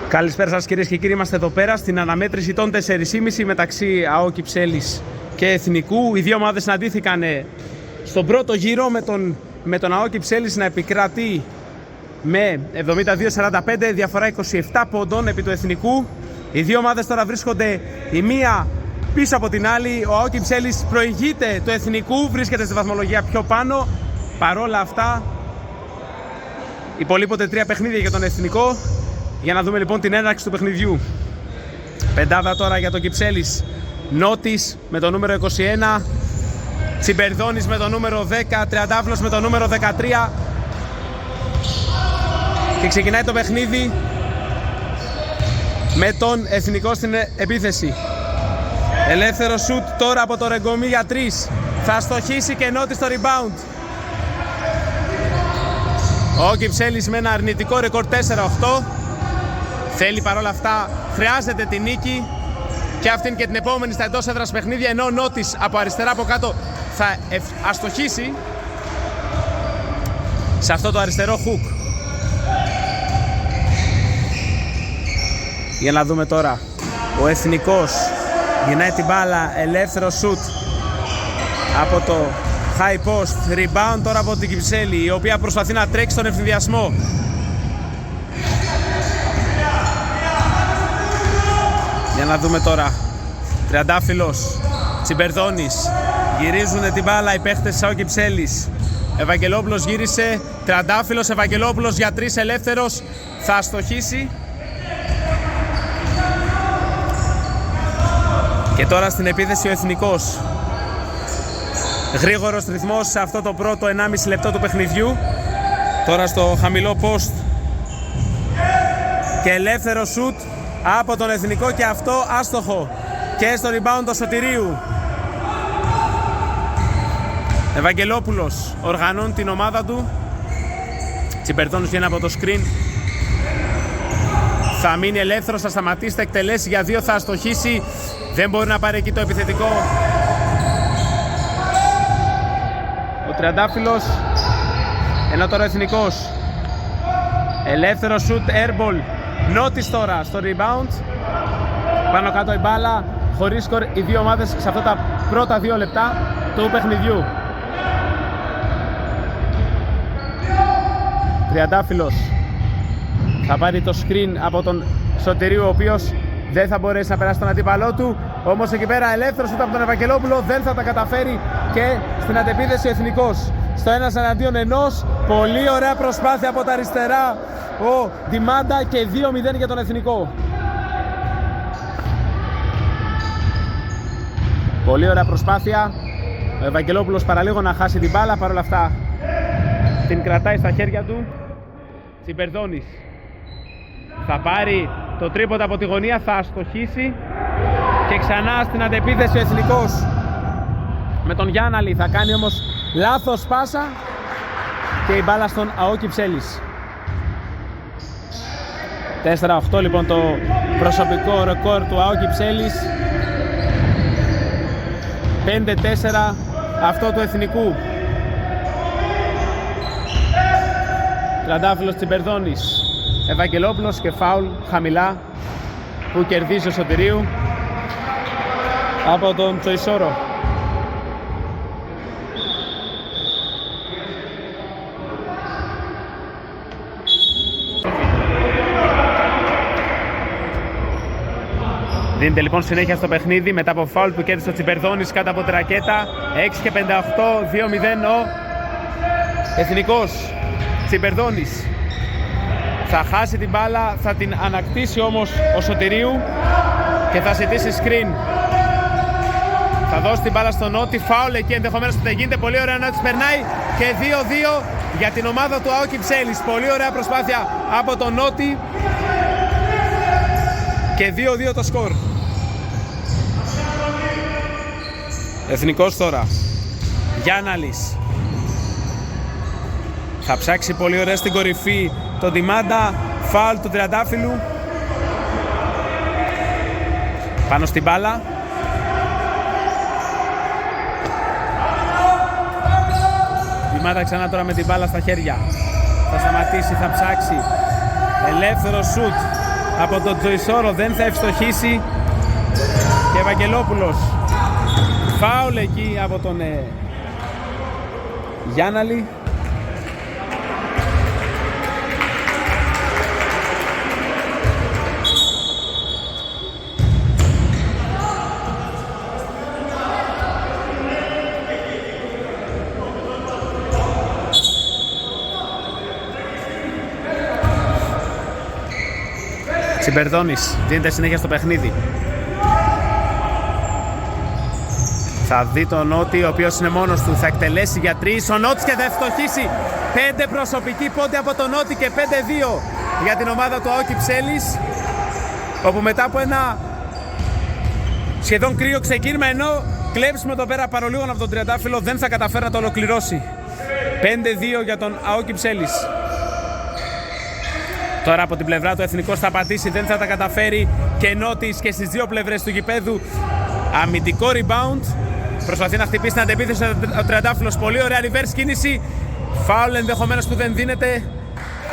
Καλησπέρα σας κυρίες και κύριοι, είμαστε εδώ πέρα στην αναμέτρηση των 4,5 μεταξύ ΑΟ Κυψέλης και Εθνικού. Οι δύο ομάδες συναντήθηκαν στον πρώτο γύρο με τον ΑΟ Κυψέλης να επικρατεί με 72-45, διαφορά 27 πόντων επί του Εθνικού. Οι δύο ομάδες τώρα βρίσκονται η μία πίσω από την άλλη. Ο ΑΟ Κυψέλης προηγείται του Εθνικού, βρίσκεται στη βαθμολογία πιο πάνω. Παρόλα αυτά υπολείπονται 3 παιχνίδια για τον Εθνικό. Για να δούμε λοιπόν την έναρξη του παιχνιδιού. Πεντάδα τώρα για τον Κυψέλης. Νότης με το νούμερο 21, Τσιμπερδόνης με το νούμερο 10, Τριαντάφυλλος με το νούμερο 13. Και ξεκινάει το παιχνίδι με τον Εθνικό στην επίθεση. Ελεύθερο σουτ τώρα από το Ρεγκομί για 3. Θα στοχίσει και Νότης στο rebound. Ο Κυψέλης με ένα αρνητικό ρεκόρ 4-8. Θέλει παρόλα αυτά, χρειάζεται την νίκη και αυτήν και την επόμενη στα εντός έδρας παιχνίδια, ενώ ο Νότης από αριστερά από κάτω θα αστοχίσει σε αυτό το αριστερό hook. Για να δούμε τώρα, ο Εθνικός γυρνάει την μπάλα, ελεύθερο shoot από το high post, rebound τώρα από την Κυψέλη, η οποία προσπαθεί να τρέξει στον ευθυνδιασμό. Για να δούμε τώρα, Τριαντάφυλλος, Τσιμπερδόνης, γυρίζουν την μπάλα οι παίχτες της ΑΟ Κυψέλης. Ευαγγελόπουλος γύρισε, Τριαντάφυλλος, Ευαγγελόπουλος για 3 ελεύθερος, θα αστοχίσει. Και τώρα στην επίθεση ο Εθνικός. Γρήγορος ρυθμός σε αυτό το πρώτο 1,5 λεπτό του παιχνιδιού. Τώρα στο χαμηλό post και ελεύθερο shoot από τον Εθνικό και αυτό άστοχο. Και στο rebound του Σωτηρίου. Ευαγγελόπουλος οργανώνει την ομάδα του. Τσιμπερδόνης βγαίνει από το screen. Θα μείνει ελεύθερος, θα σταματήσει, θα εκτελέσει για 2, θα αστοχίσει. Δεν μπορεί να πάρει εκεί το επιθετικό. Ο Τριαντάφυλλος, ενώ τώρα ο Εθνικός. Ελεύθερο shoot, airball. Νότης τώρα στο rebound. Πάνω κάτω η μπάλα, χωρίς σκορ οι δύο ομάδες σε αυτά τα πρώτα 2 λεπτά του παιχνιδιού. Τριαντάφυλλος θα πάρει το screen από τον Σωτηρίου, ο οποίος δεν θα μπορέσει να περάσει τον αντίπαλό του. Όμως εκεί πέρα ελεύθερος ούτε από τον Ευαγγελόπουλο, δεν θα τα καταφέρει και στην αντεπίθεση ο Εθνικός. Στο 1-1. Πολύ ωραία προσπάθεια από τα αριστερά ο Ντιμάντα και 2-0 για τον Εθνικό. Πολύ ωραία προσπάθεια. Ο Ευαγγελόπουλος παραλίγο να χάσει την μπάλα, παρόλα αυτά την κρατάει στα χέρια του. Τσιμπερδόνης θα πάρει το τρίποντα από τη γωνία, θα αστοχίσει και ξανά στην αντεπίθεση ο Εθνικός με τον Γιάνναλη. Θα κάνει όμως λάθος πάσα και η μπάλα στον ΑΟ Κυψέλης. 4-8 λοιπόν το προσωπικό ρεκόρ του ΑΟ Κυψέλης. 5-4 αυτό του Εθνικού. Τριαντάφυλλος, Τσιμπερδόνης, Ευαγγελόπουλος και φάουλ χαμηλά που κερδίζει ο Σωτηρίου από τον Τσοϊσόρο. Δίνεται λοιπόν συνέχεια στο παιχνίδι μετά από φάουλ που κέρδισε ο Τσιμπερδόνης κάτω από τη ρακέτα. 6 και 58, 2-0 ο Εθνικός. Τσιμπερδόνης θα χάσει την μπάλα, θα την ανακτήσει όμως ο Σωτηρίου και θα ζητήσει screen. Θα δώσει την μπάλα στον Νότι, φάουλ εκεί ενδεχομένως που δεν γίνεται. Πολύ ωραία, Νότης περνάει και 2-2 για την ομάδα του ΑΟ Κυψέλης. Πολύ ωραία προσπάθεια από τον Νότι και 2-2 το σκορ. Εθνικός τώρα. Γιάνναλης θα ψάξει πολύ ωραία στην κορυφή τον Ντιμάντα, φάουλ του Τριαντάφυλλου. Πάνω στην μπάλα. Ντιμάντα ξανά τώρα με την μπάλα στα χέρια. Θα σταματήσει, θα ψάξει. Ελεύθερο σουτ από τον Τζοϊσόρο, δεν θα ευστοχίσει. Και Ευαγγελόπουλος, φάουλ εκεί από τον Γιάνναλη. Τσιμπερδόνης δίνεται συνέχεια στο παιχνίδι. Θα δει τον Νότι, ο οποίος είναι μόνος του, θα εκτελέσει για 3 ο Νότης και θα ευστοχίσει. 5 προσωπικοί πόντοι από τον Νότι και 5-2 για την ομάδα του ΑΟ Κυψέλης, όπου μετά από ένα σχεδόν κρύο ξεκίνημα, ενώ κλέψουμε εδώ πέρα παρολίγων από τον Τριαντάφυλλο, δεν θα καταφέρει να το ολοκληρώσει. 5-2 για τον ΑΟ Κυψέλης. Τώρα από την πλευρά του Εθνικός θα πατήσει, δεν θα τα καταφέρει και Νότης και στις δύο πλευρές του γηπέδου. Αμυντικό rebound. Προσπαθεί να χτυπήσει την αντεπίθεση ο Τριαντάφυλλος. Πολύ ωραία reverse κίνηση. Φάουλ ενδεχομένως που δεν δίνεται.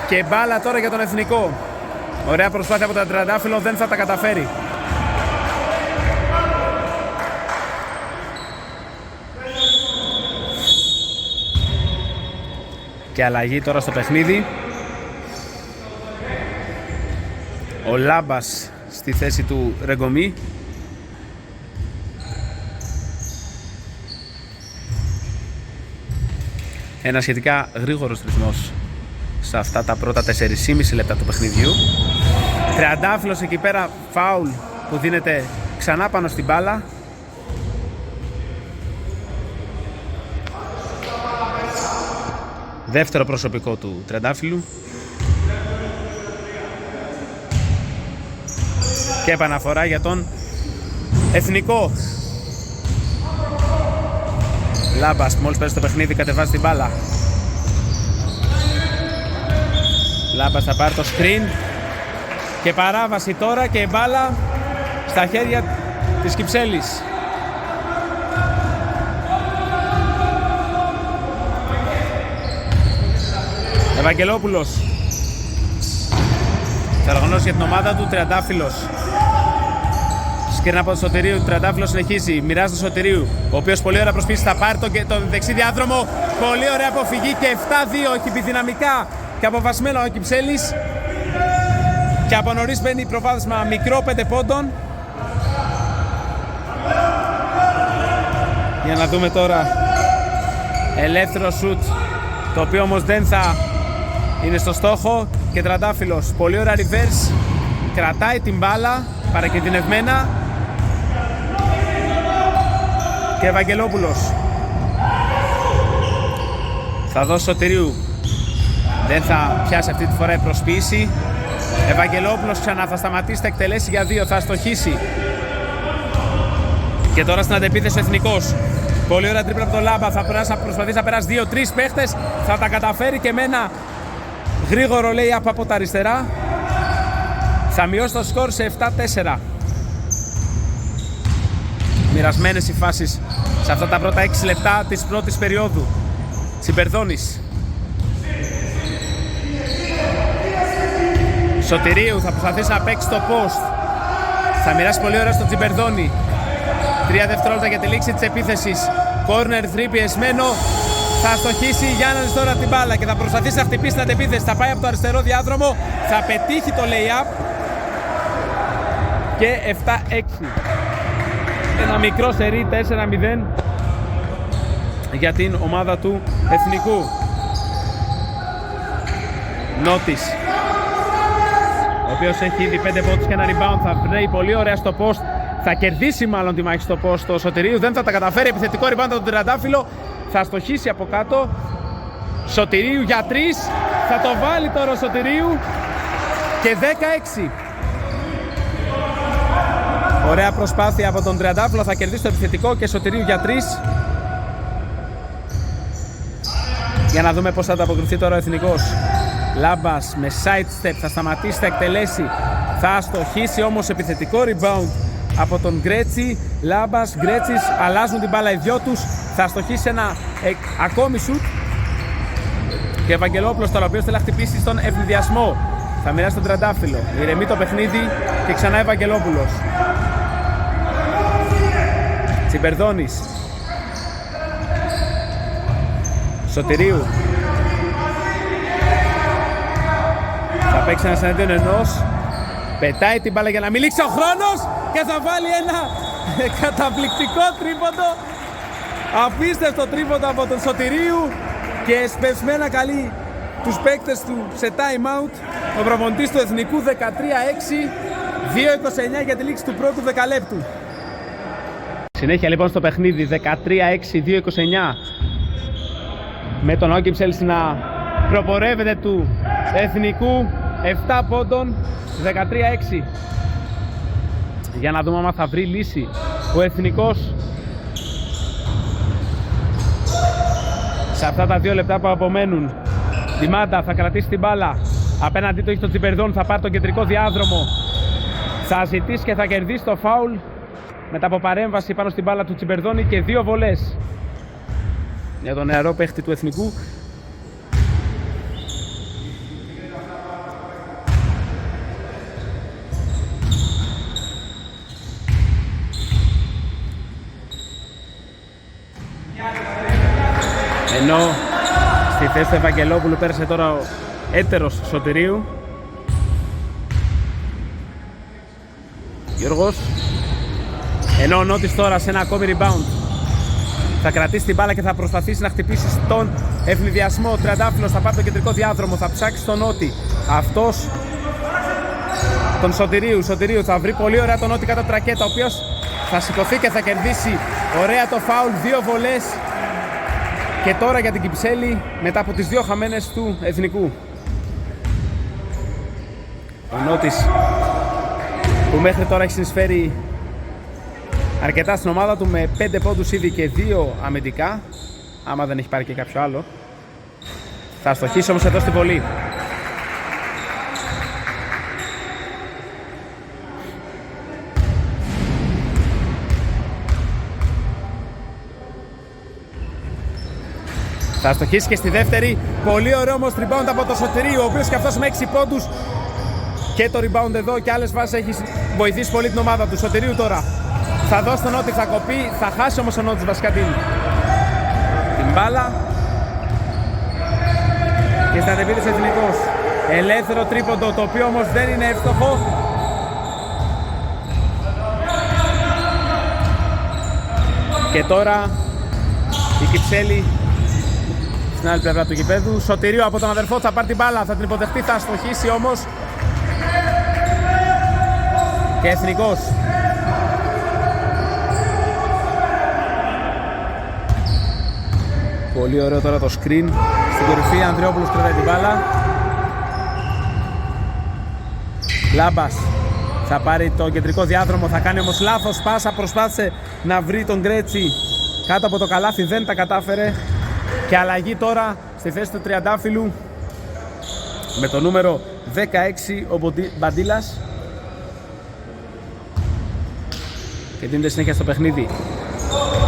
Και μπάλα τώρα για τον Εθνικό. Ωραία προσπάθεια από τον Τριαντάφυλλο, δεν θα τα καταφέρει. Και αλλαγή τώρα στο παιχνίδι. Ο Λάμπας στη θέση του Ρεγκομή. Ένα σχετικά γρήγορος ρυθμός σε αυτά τα πρώτα 4,5 λεπτά του παιχνιδιού. Τριαντάφυλλος εκεί πέρα, φάουλ που δίνεται ξανά πάνω στην μπάλα. Δεύτερο προσωπικό του Τριαντάφυλλου. Και επαναφορά για τον Εθνικό. Λάμπας μόλις παίζει το παιχνίδι κατεβάζει την μπάλα. Λάμπας θα πάρει το screen και παράβαση τώρα και μπάλα στα χέρια της Κυψέλης. Ευαγγελόπουλος θα οργανώσει για την ομάδα του. Τριαντάφυλλος. Σκριν από το Σωτηρίου. Τριαντάφυλλος συνεχίζει. Μοιράζει το Σωτηρίου, ο οποίος πολύ ωραία προσπίσει. Θα πάρει τον δεξί διάδρομο. Πολύ ωραία αποφυγή και 7-2. Έχει επιδυναμικά και αποφασμένο ο Κυψέλης. Και από νωρίς μπαίνει προβάδισμα μικρό 5 πόντων. Για να δούμε τώρα. Ελεύθερο σουτ, το οποίο όμως δεν θα είναι στο στόχο. Και Τριαντάφυλλος, πολύ ωραία reverse, κρατάει την μπάλα παρακινδυνευμένα. Και Ευαγγελόπουλος θα δώσει Σωτηρίου, δεν θα πιάσει αυτή τη φορά η προσποίηση. Ευαγγελόπουλος ξανά θα σταματήσει, θα εκτελέσει για 2, θα αστοχίσει. Και τώρα στην αντεπίθεση ο Εθνικός. Πολύ ωραία τρίπλα από τον Λάμπα, θα προσπαθήσει να περάσει 2-3 παίχτες, θα τα καταφέρει και με ένα γρήγορο λέει από τα αριστερά. Θα μειώσει το σκορ σε 7-4. Μοιρασμένες οι φάσεις σε αυτά τα πρώτα 6 λεπτά της πρώτης περίοδου. Τσιμπερδόνης. Σωτηρίου θα προσπαθήσει να παίξει το post. Θα μοιράσει πολύ ωραία στο Τσιμπερδόνη. 3 δευτερόλεπτα για τη λήξη της επίθεσης. Corner 3 πιεσμένο. Θα αστοχίσει Γιάννης τώρα την μπάλα και θα προσπαθήσει να χτυπήσει την αντεπίθεση. Θα πάει από το αριστερό διάδρομο. Θα πετύχει το lay-up. Και 7-6. Ένα μικρό σερί 4-0 για την ομάδα του Εθνικού. Νότης, ο οποίος έχει ήδη 5 πόντους και ένα rebound. Θα βρει πολύ ωραία στο post. Θα κερδίσει μάλλον τη μάχη στο post το Σωτηρίου. Δεν θα τα καταφέρει. Επιθετικό rebound από τον Τριαντάφυλλο. Θα στοχίσει από κάτω. Σωτηρίου για 3. Θα το βάλει τώρα ο Σωτηρίου. Και 16. Ωραία προσπάθεια από τον Τριαντάφυλλο. Θα κερδίσει το επιθετικό και Σωτηρίου για 3. Για να δούμε πώς θα ανταποκριθεί τώρα ο Εθνικός. Λάμπας με side step. Θα σταματήσει, θα εκτελέσει. Θα αστοχίσει όμως επιθετικό rebound από τον Γκρέτσι. Λάμπας, Γκρέτσις αλλάζουν την μπάλα οι δυο τους. Θα αστοχίσει ένα ακόμη σουτ. Και Ευαγγελόπουλος τώρα, ο οποίος θέλει να χτυπήσει στον ευνηδιασμό. θα μοιράσει τον Τραντάφυλλο. Ηρεμεί το παιχνίδι και ξανά Ευαγγελόπουλος. Τσιμπερδόνης. Σωτηρίου. Θα παίξει ένας εναντίον ενός. Πετάει την μπάλα για να μην λήξει ο χρόνος και θα βάλει ένα καταπληκτικό τρίποντο. Απίστευτο τρίποντο από τον Σωτηρίου και σπευσμένα καλεί τους παίκτες του σε time out. Ο προπονητής του Εθνικού 13-6, 2-29 για τη λήξη του πρώτου δεκαλέπτου. Συνέχεια λοιπόν στο παιχνίδι 13-6, 2-29 με τον Άο Κυψέλης να προπορεύεται του Εθνικού 7 πόντων, 13-6. Για να δούμε άμα θα βρει λύση ο Εθνικός σε αυτά τα 2 λεπτά που απομένουν. Τη Μάντα θα κρατήσει την μπάλα. Απέναντί του έχει τον Τσιμπερδόν, θα πάρει τον κεντρικό διάδρομο. Θα ζητήσει και θα κερδίσει το φάουλ μετά από παρέμβαση πάνω στην μπάλα του Τσιμπερδόνη και 2 βολές για τον νεαρό παίχτη του Εθνικού. Ενώ στη θέση του Ευαγγελόπουλου πέρασε τώρα ο έτερος Σωτηρίου. Γιώργος. Ενώ ο Νότης τώρα σε ένα ακόμη rebound θα κρατήσει την μπάλα και θα προσπαθήσει να χτυπήσει στον ευνηδιασμό. Ο Τριαντάφυλλος θα πάρει το κεντρικό διάδρομο, θα ψάξει τον Νότη. Αυτός τον Σωτηρίου θα βρει πολύ ωραία τον Νότη κάτω τρακέτα, ο οποίος θα σηκωθεί και θα κερδίσει ωραία το φάουλ. 2 βολές και τώρα για την Κυψέλη μετά από τις 2 χαμένες του Εθνικού. Ο Νότης που μέχρι τώρα έχει συνεισφέρει αρκετά στην ομάδα του με 5 πόντους ήδη και 2 αμυντικά, άμα δεν έχει πάρει και κάποιο άλλο. Θα στοχίσει όμως εδώ στην βολή. Θα στοχίσει και στη δεύτερη. Πολύ ωραίο όμως rebound από το Σωτηρίου, ο οποίος και αυτός με 6 πόντους και το rebound εδώ και άλλες φάσεις έχει βοηθήσει πολύ την ομάδα του. Σωτηρίου τώρα θα δώσει τον Νότη, θα κοπεί, θα χάσει όμως ο Νότης βασικά την μπάλα. Και στρατευείται Εθνικός. Ελεύθερο τρίποντο, το οποίο όμως δεν είναι εύστοχο. Και τώρα η Κυψέλη στην άλλη πλευρά του γηπέδου. Σωτηρίου από τον αδερφό θα πάρει την μπάλα, θα την υποδεχτεί, θα στοχίσει όμως. Και Εθνικός. Πολύ ωραίο τώρα το screen. Στην κορυφή Ανδριόπουλος κρατάει την μπάλα. Λάμπας θα πάρει το κεντρικό διάδρομο, θα κάνει όμως λάθος πάσα. Προσπάθησε να βρει τον Γκρέτσι κάτω από το καλάθι, δεν τα κατάφερε. Και αλλαγή τώρα στη θέση του Τριαντάφυλλου με το νούμερο 16 ο Μπαντήλας. Και δίνεται συνέχεια στο παιχνίδι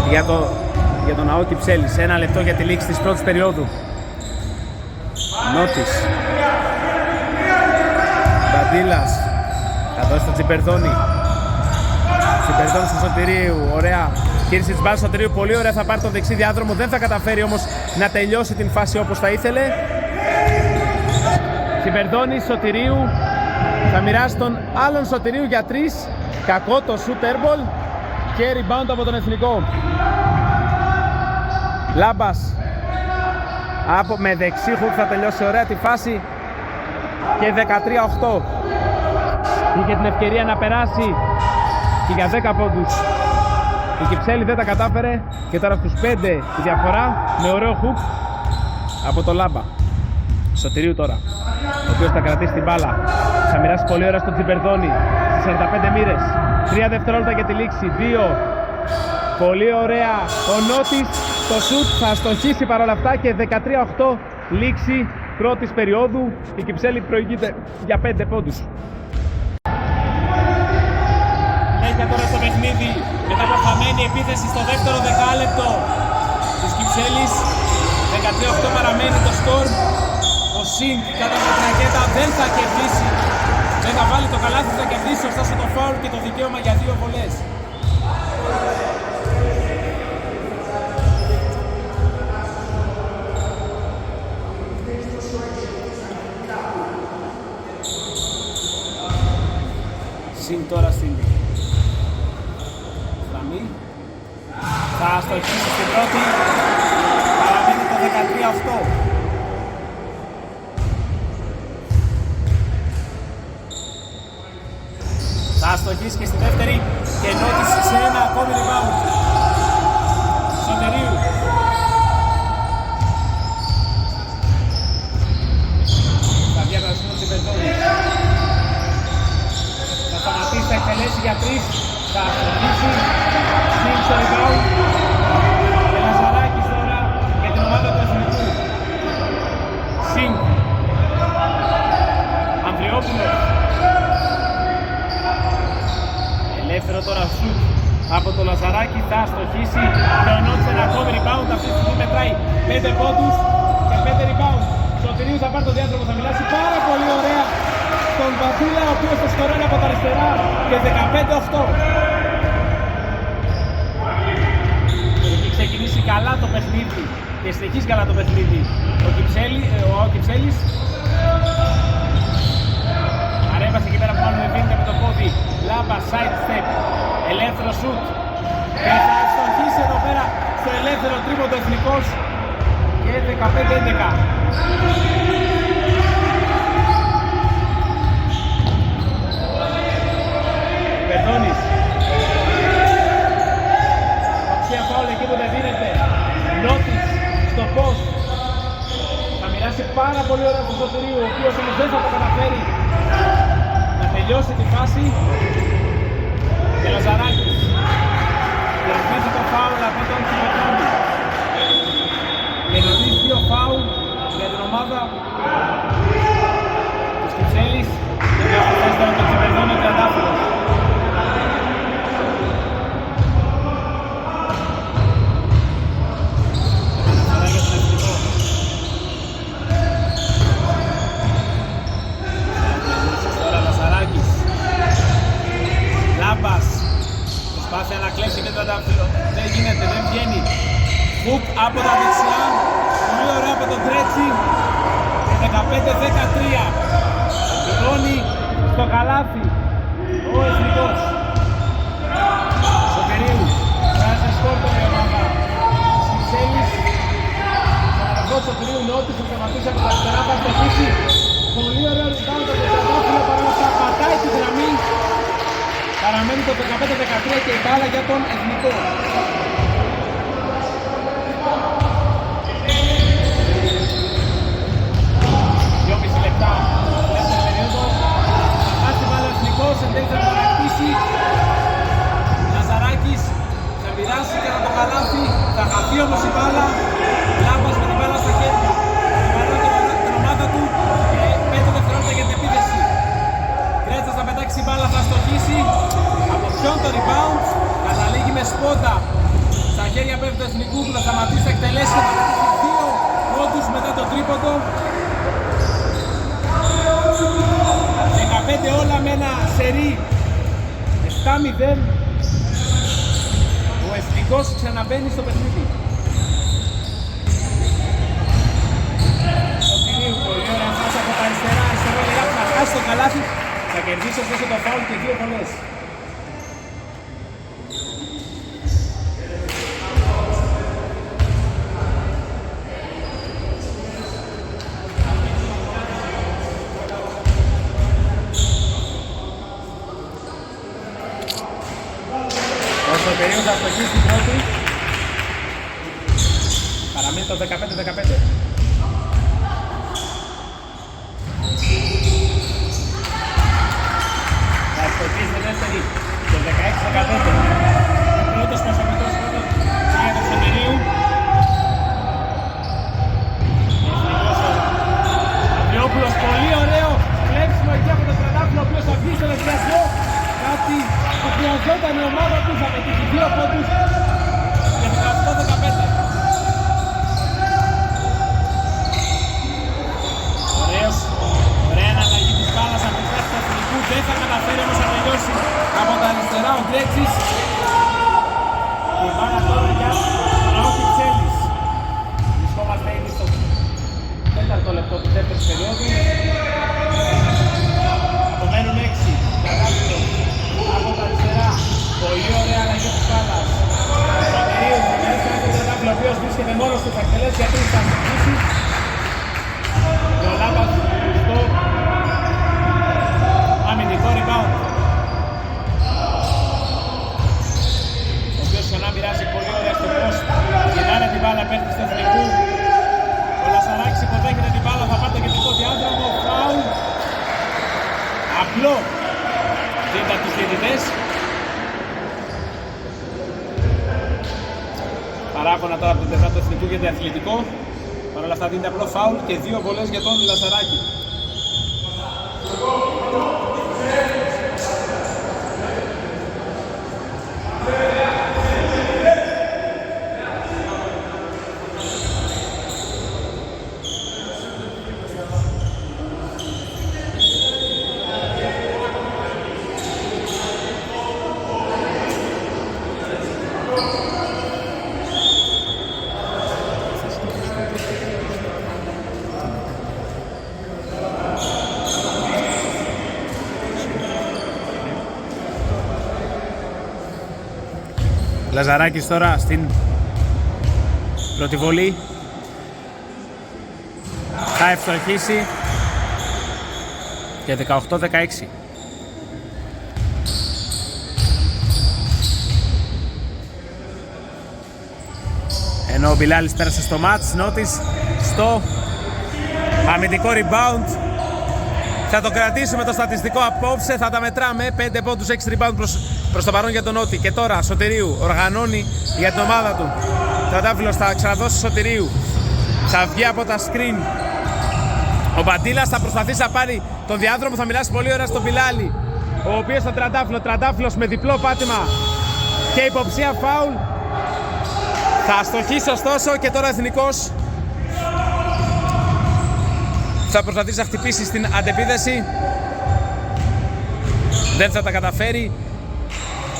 για τον Άο Κυψέλη. Σε 1 λεπτό για τη λήξη της πρώτης περίοδου. Νότης. Μπαντήλας. Θα δώσει τον Τσιμπερδόνη. Τσιμπερδόνη στο Σωτηρίου. Ωραία. Κήρυξη της μπάλας Σωτηρίου. Πολύ ωραία. Θα πάρει τον δεξί διάδρομο. Δεν θα καταφέρει όμως να τελειώσει την φάση όπως θα ήθελε. Τσιμπερδόνη Σωτηρίου. Θα μοιράσει τον άλλον Σωτηρίου για 3. Κακό το shoot airball. Και rebound από τον Εθνικό. Λάμπας με δεξί χουκ θα τελειώσει ωραία τη φάση. Και 13-8. Είχε την ευκαιρία να περάσει και για 10 πόντους. Η Κυψέλη δεν τα κατάφερε. Και τώρα στους 5 η διαφορά με ωραίο χουκ από το Λάμπα. Σωτηρίου τώρα, ο οποίος θα κρατήσει την μπάλα. Θα μοιράσει πολύ ωραία στον Τσιμπερδόνη στις 45 μοίρες. 3 δευτερόλεπτα για τη λήξη. 2. Πολύ ωραία. Ο Νότης το σουτ θα στοχίσει παρόλα αυτά και 13-8 λήξη πρώτης περίοδου. Η Κυψέλη προηγείται για 5 πόντους. Έχει τώρα στο παιχνίδι μετά από χαμένη επίθεση στο δεύτερο δεκάλεπτο της Κυψέλης. 13-8 παραμένει το σκορ. Ο Σινγκ κατά την τρακέτα δεν θα κερδίσει. Δεν θα βάλει το καλάθι, θα κερδίσει ωστόσο το φάουλ και το δικαίωμα για 2 βολές. Σινγκ τώρα στην γραμμή. Θα στοχίσει στην πρώτη. Παραμένει το 13-8. Θα στοχίσει και στη δεύτερη και νότισε σε ένα ακόμη rebound. Σωτερίου. Θα διαβάσει ο Τσιπερδόνης. Θα σταματήσει, θα εκτελέσει για 3. Θα στοχίσει. Σινγκ στο rebound. Και Λαζαράκης τώρα για την ομάδα του Εθνικού. Σινγκ. Ανδριόπουλος. Ελεύθερο τώρα σουτ από το Λαζαράκι, θα στοχίσει. Λεωνότης ένα ακόμη rebound, αυτή τη στιγμή μετράει 5 πόντους και 5 rebound. Σωτηρίου θα πάρει το διάδρομο, θα μιλάσει πάρα πολύ ωραία στον Πατήλα, ο οποίος θα σκοράρει από τα αριστερά και 15-8. Έχει ξεκινήσει καλά το παιχνίδι και συνεχίζει καλά το παιχνίδι ο Κυψέλης. Αρέβασε εκεί πέρα που μάλλον ευήνεται με το πόδι. Λάμπα, side step, ελεύθερο σουτ. Και θα στοχίσει εδώ πέρα στο ελεύθερο τρίποντο Εθνικός και 15-11. Περδώνης. Αξία φάουλ εκεί που δεν δίνεται. Νότης στο post. Θα μοιράσει πάρα πολύ ωραία του Σωτηρίου, ο οποίος όμως δεν θα το καταφέρει να τελειώσει τη φάση. Και Λαζαράκης κερδίζει το φάουλ από τον Τσιπερδόνη. Κερδίζει 2 φάουλ για την ομάδα του Κυψέλης και διαχωριστεί τον Τσιπερδόνη ο Τριαντάφυλλος. Λάμπας προσπάθησε να κλέψει και το Τριαντάφυλλο. Δεν γίνεται, δεν βγαίνει. Χουκ από τα δεξιά. Πολύ ωραία από τον Τρέτσι. 15-13. Πληρώνει στο καλάθι ο Εθνικός. Σωτηρίου. Βγάζει σκόρτο η ομάδα. Κυψέλης. Στον αργό Σωτηρίου Νότης θα σταματήσει από τα αριστερά. Θα στοχίσει. Πολύ ωραίο rebound από το Τριαντάφυλλο. Παρόλα αυτά πατάει τη γραμμή. Παραμένει το 15-13 και η μπάλα για τον Εθνικό. 2,5 λεπτά. Δεύτερη περίοδο. Θα χάσει την μπάλα ο Εθνικός, εν τέλει θα το ανακτήσει. Λαζαράκης θα πειράσει και το καλάθι. Θα χαθεί όμως η μπάλα. Λάμπας με την μπάλα στα χέρια. Παρά την ομάδα του και 5 δευτερόλεπτα για την επίθεση. Κρέτσας θα πετάξει η μπάλα, θα στοχίσει. Από ποιον το rebound. Καταλήγει με σπόντα. Στα χέρια πέφτει του Εθνικού που θα σταματήσει, θα εκτελέσει και θα πετάξει 2 πόντους μετά το τρίποντο. 15 όλα με ένα σερί 7-0. Ο Εθνικός ξαναμπαίνει στο παιχνίδι. Σωτηρίου, πολύ ωραία φάση από τα αριστερά. Αριστερό λέει να χάσει το καλάθι. Θα κερδίσει ωστόσο το φάουλ και 2 βολές. Όσο περίοδο θα στοχίσει στην πρώτη. Παραμένει το 15-15. Θα στοχίσει τη δεύτερη το 16-15. Ο πρώτος προσωπικός πρώτος για τον Σωτηρίου. Εθνικός Ανδριόπουλος, πολύ ωραίο κλέψιμο εκεί από τον Τριαντάφυλλο, ο οποίος θα βγει στον ευθυνασμό. Κάτι που χρειαζόταν η ομάδα του, θα πετύχει 2 πόντους και 18-15. θα καταφέρει όμως να τελειώσει από τα αριστερά ο Γκρέτσης. Η μπάλα τώρα για ο Κυψέλης. Βρισκόμαστε ήδη στο 4ο λεπτό του δεύτερης περίοδου. Απομένουν 6. Κατάφυλλο από τα αριστερά. Πολύ ωραία αλλαγή της μπάλας. Σωτηρίου θα τελειώσει ένα Τρατάφυλλο, ο οποίος βρίσκεται μόνος του, θα εκτελέσει για 3, θα συνεχίσει. Και ο Λάμπας στο αμυντικό rebound. Ο οποίος ξανά μοιράζει πολύ ωραία στο post. Γυρνάνε την μπάλα παίχτες του Εθνικού. Ο Λασαράκης υποδέχεται την μπάλα, θα πάρει το κεντρικό διάδρομο. Φάουλ. Απλό. Δίντα τους διαιτητές. Παράπονα τώρα από την πλευρά του Εθνικού για το αθλητικό. Παρ' όλα αυτά δίνεται απλό φάουλ και 2 βολές για τον Λασαράκη. Λαζαράκης τώρα στην πρώτη βολή. Θα ευστοχίσει και 18-16. Ενώ ο Μπιλάλης πέρασε στο μάτς, Νότης στο αμυντικό rebound. Θα το κρατήσουμε το στατιστικό απόψε, θα τα μετράμε. 5 πόντους, 6 rebound προς το παρόν για τον Νότι. Και τώρα Σωτηρίου οργανώνει για την ομάδα του. Τρατάφυλλος θα ξαναδώσει Σωτηρίου. Θα βγει από τα screen. Ο Μπαντήλας θα προσπαθήσει να πάρει τον διάδρομο, θα μιλάσει πολύ ωραία στον Μπιλάλη. Ο οποίος στον Τρατάφυλλος με διπλό πάτημα και υποψία φάουλ. Θα αστοχίσει ωστόσο και τώρα Εθνικός θα προσπαθήσει να χτυπήσει στην αντεπίθεση. Δεν θα τα καταφέρει.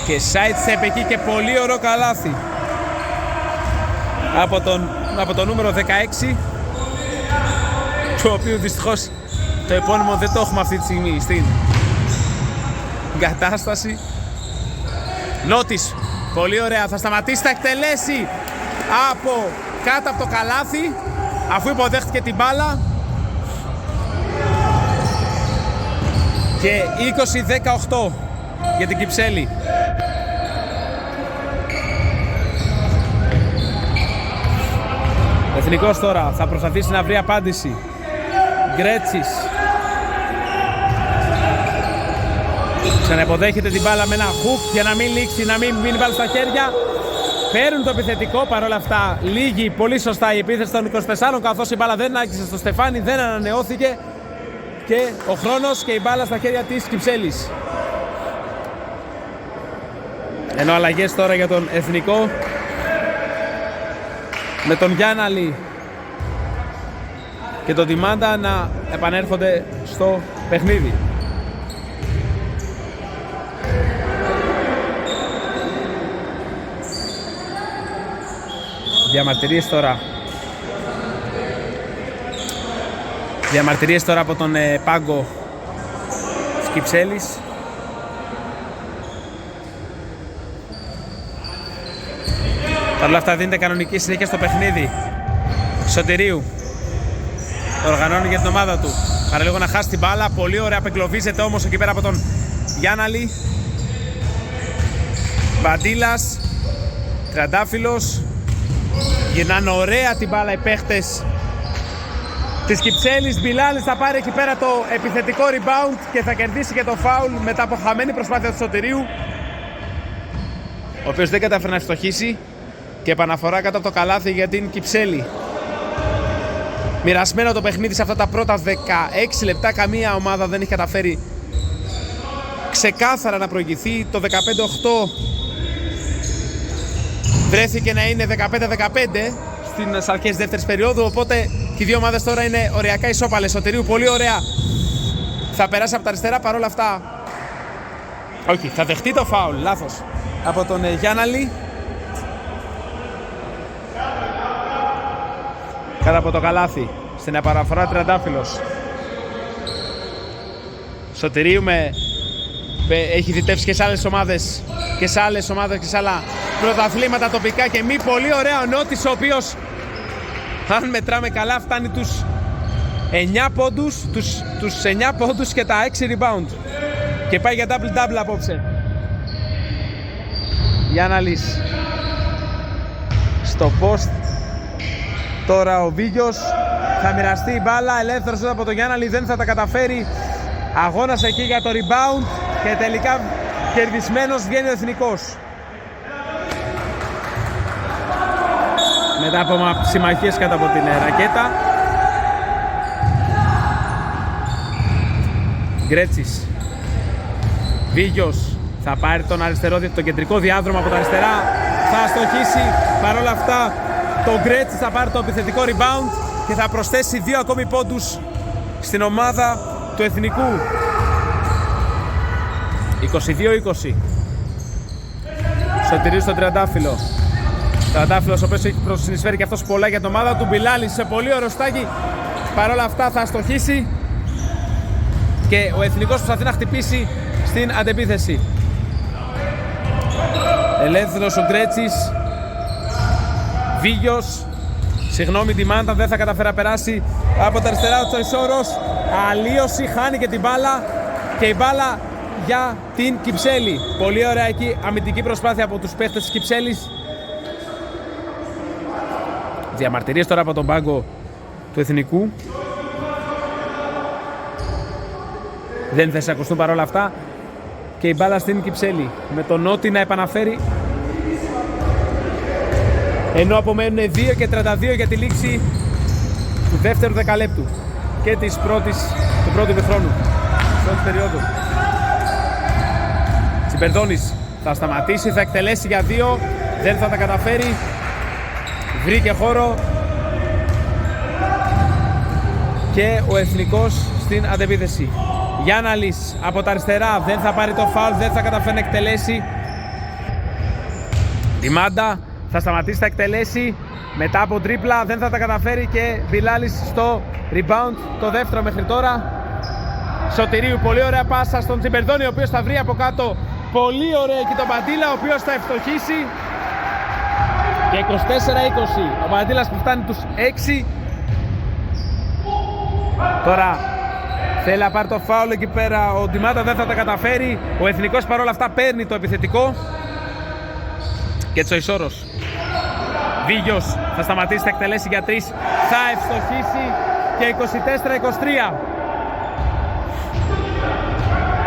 Και sidestep εκεί και πολύ ωραίο καλάθι από το νούμερο 16, το οποίο δυστυχώς το επώνυμο δεν το έχουμε αυτή τη στιγμή στην κατάσταση. Νότης, πολύ ωραία, θα σταματήσει, θα εκτελέσει από κάτω από το καλάθι αφού υποδέχτηκε την μπάλα. Και 20-18 για την Κυψέλη. Εθνικός τώρα θα προσπαθήσει να βρει απάντηση. Γκρέτσης. Ξαναυποδέχεται την μπάλα με ένα hook για να μην λήξει, να μην μείνει μπάλα στα χέρια. Παίρνουν το επιθετικό, παρόλα αυτά λίγη πολύ σωστά η επίθεση των 24, καθώς η μπάλα δεν άγγισε στο Στεφάνι, δεν ανανεώθηκε και ο χρόνος και η μπάλα στα χέρια της Κυψέλης. Ενώ αλλαγές τώρα για τον Εθνικό, με τον Γιάνναλη και τον Τιμάντα να επανέρχονται στο παιχνίδι. Διαμαρτυρίες τώρα από τον πάγκο της Κυψέλης. Παρ' όλα αυτά δίνεται κανονική συνέχεια στο παιχνίδι. Σωτηρίου οργανώνει για την ομάδα του. Παραλίγο να χάσει την μπάλα. Πολύ ωραία, απεγκλωβίζεται όμως εκεί πέρα από τον Γιάνναλη. Μπαντήλας, Τριαντάφυλλος. Γυρνάνε ωραία την μπάλα οι παίχτες της Κυψέλης. Μπιλάλης θα πάρει εκεί πέρα το επιθετικό rebound και θα κερδίσει και το foul μετά από χαμένη προσπάθεια του Σωτηρίου, ο οποίος δεν κατάφερε να ευστοχίσει, και επαναφορά κάτω από το καλάθι για την Κυψέλη. Μοιρασμένο το παιχνίδι σε αυτά τα πρώτα 16 λεπτά. Καμία ομάδα δεν έχει καταφέρει ξεκάθαρα να προηγηθεί. Το 15-8 βρέθηκε να είναι 15-15 στις αρχές της δεύτερης περίοδου, οπότε και οι δύο ομάδες τώρα είναι οριακά ισόπαλες. Σωτηρίου πολύ ωραία θα περάσει από τα αριστερά, παρόλα αυτά Όχι, θα δεχτεί το φάουλ, λάθος, από τον Γιάνναλη. Κάτω από το καλάθι, στην επαναφορά Τριαντάφυλλος. Σωτηρίου έχει διτεύσει και σε άλλες ομάδες και σε άλλα πρωταθλήματα τοπικά και μη πολύ ωραία ο Νότης, ο οποίος, αν μετράμε καλά, φτάνει τους 9 πόντους και τα 6 rebound και πάει για double-double απόψε. Γιάνναλης στο post. Τώρα ο Βίγιος θα μοιραστεί η μπάλα, ελεύθερος από τον Γιάνναλη, δεν θα τα καταφέρει. Αγώνας εκεί για το rebound και τελικά κερδισμένος βγαίνει ο Εθνικός. Μετά από συμμαχίες κάτω από την ρακέτα. Γκρέτσις. Βίγιος θα πάρει τον κεντρικό διάδρομο από τα αριστερά. Θα αστοχίσει. Παρόλα αυτά το Γκρέτσις θα πάρει το επιθετικό rebound και θα προσθέσει 2 ακόμη πόντους στην ομάδα του Εθνικού. 22-20. Σωτηρίου στον Τριαντάφυλλο. Τριαντάφυλλος ο οποίος έχει συνεισφέρει και αυτός πολλά για την ομάδα του. Μπιλάλης σε πολύ ωραίο στάκι. Παρόλα αυτά θα αστοχίσει και ο Εθνικός προσπαθεί να χτυπήσει στην αντεπίθεση. Ελεύθερος ο Γκρέτσις. Βίγιος, συγγνώμη τη Μάντα, δεν θα καταφέρει να περάσει από τα αριστερά του Τσοϊσόρος. Αλλίωση, χάνει και την μπάλα και η μπάλα για την Κυψέλη. Πολύ ωραία εκεί αμυντική προσπάθεια από τους παίχτες της Κυψέλης. Διαμαρτυρίες τώρα από τον πάγκο του Εθνικού. Δεν θα σε ακουστούν παρόλα αυτά και η μπάλα στην Κυψέλη με τον Νότι να επαναφέρει, ενώ απομένουν 2 και 32 για τη λήξη του δεύτερου δεκαλέπτου και του πρώτου ημιχρόνου, της πρώτης περίοδου. Τσιμπερδόνης θα σταματήσει, θα εκτελέσει για 2, δεν θα τα καταφέρει. Βρήκε χώρο και ο Εθνικός στην αντεπίθεση. Γιάνναλης από τα αριστερά, δεν θα πάρει το φάουλ, δεν θα καταφέρει να εκτελέσει. Η Μάντα θα σταματήσει, θα εκτελέσει μετά από τρίπλα, δεν θα τα καταφέρει και Μπιλάλης στο rebound, το δεύτερο μέχρι τώρα. Σωτηρίου, πολύ ωραία πάσα στον Τσιμπερδόνη, ο οποίος θα βρει από κάτω πολύ ωραία εκεί τον Παντήλα, ο οποίος θα ευστοχίσει και 24-20. Ο Παντήλας που φτάνει τους 6. Τώρα θέλει να πάρει το φάουλ εκεί πέρα, ο Ντιμάτα δεν θα τα καταφέρει. Ο Εθνικός παρόλα αυτά παίρνει το επιθετικό και Τσοϊσόρος. Βίγιος θα σταματήσει, θα εκτελέσει για 3, θα ευστοχίσει και 24-23.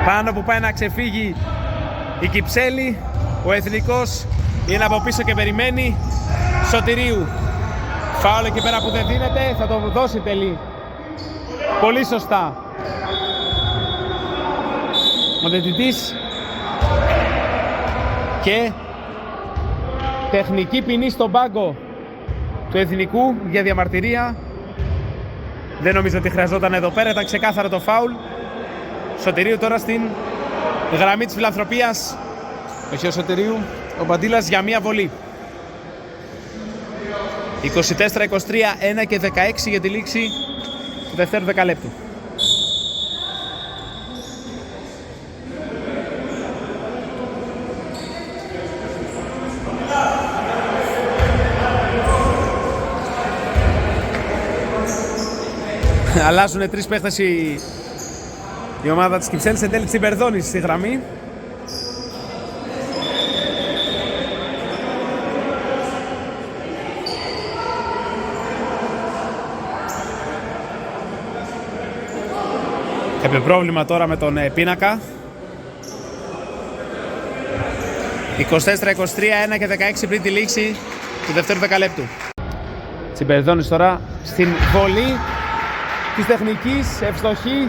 Πάνω που πάει να ξεφύγει η Κυψέλη, ο Εθνικός είναι από πίσω και περιμένει. Σωτηρίου, φάουλ εκεί πέρα που δεν δίνεται, θα το δώσει τελεί. Πολύ σωστά. Ο διαιτητής και τεχνική ποινή στον πάγκο του Εθνικού για διαμαρτυρία. Δεν νομίζω ότι χρειαζόταν εδώ πέρα, ήταν ξεκάθαρο το φάουλ. Σωτηρίου τώρα στην γραμμή της φιλανθρωπίας. Όχι ο Σωτηρίου, ο Μπαντήλας για μία βολή. 24-23, 1 και 16 για τη λήξη του δευτέρου δεκαλέπτου. Αλλάζουν 3 παίχτες η ομάδα της Κυψέλης, εν τέλει Τσιμπερδόνης στη γραμμή. Κάποιο πρόβλημα τώρα με τον πίνακα. 24-23, 1 και 16 πριν τη λήξη του δευτέρου δεκαλέπτου. Τσιμπερδόνης τώρα στην βολή της τεχνικής, ευστοχή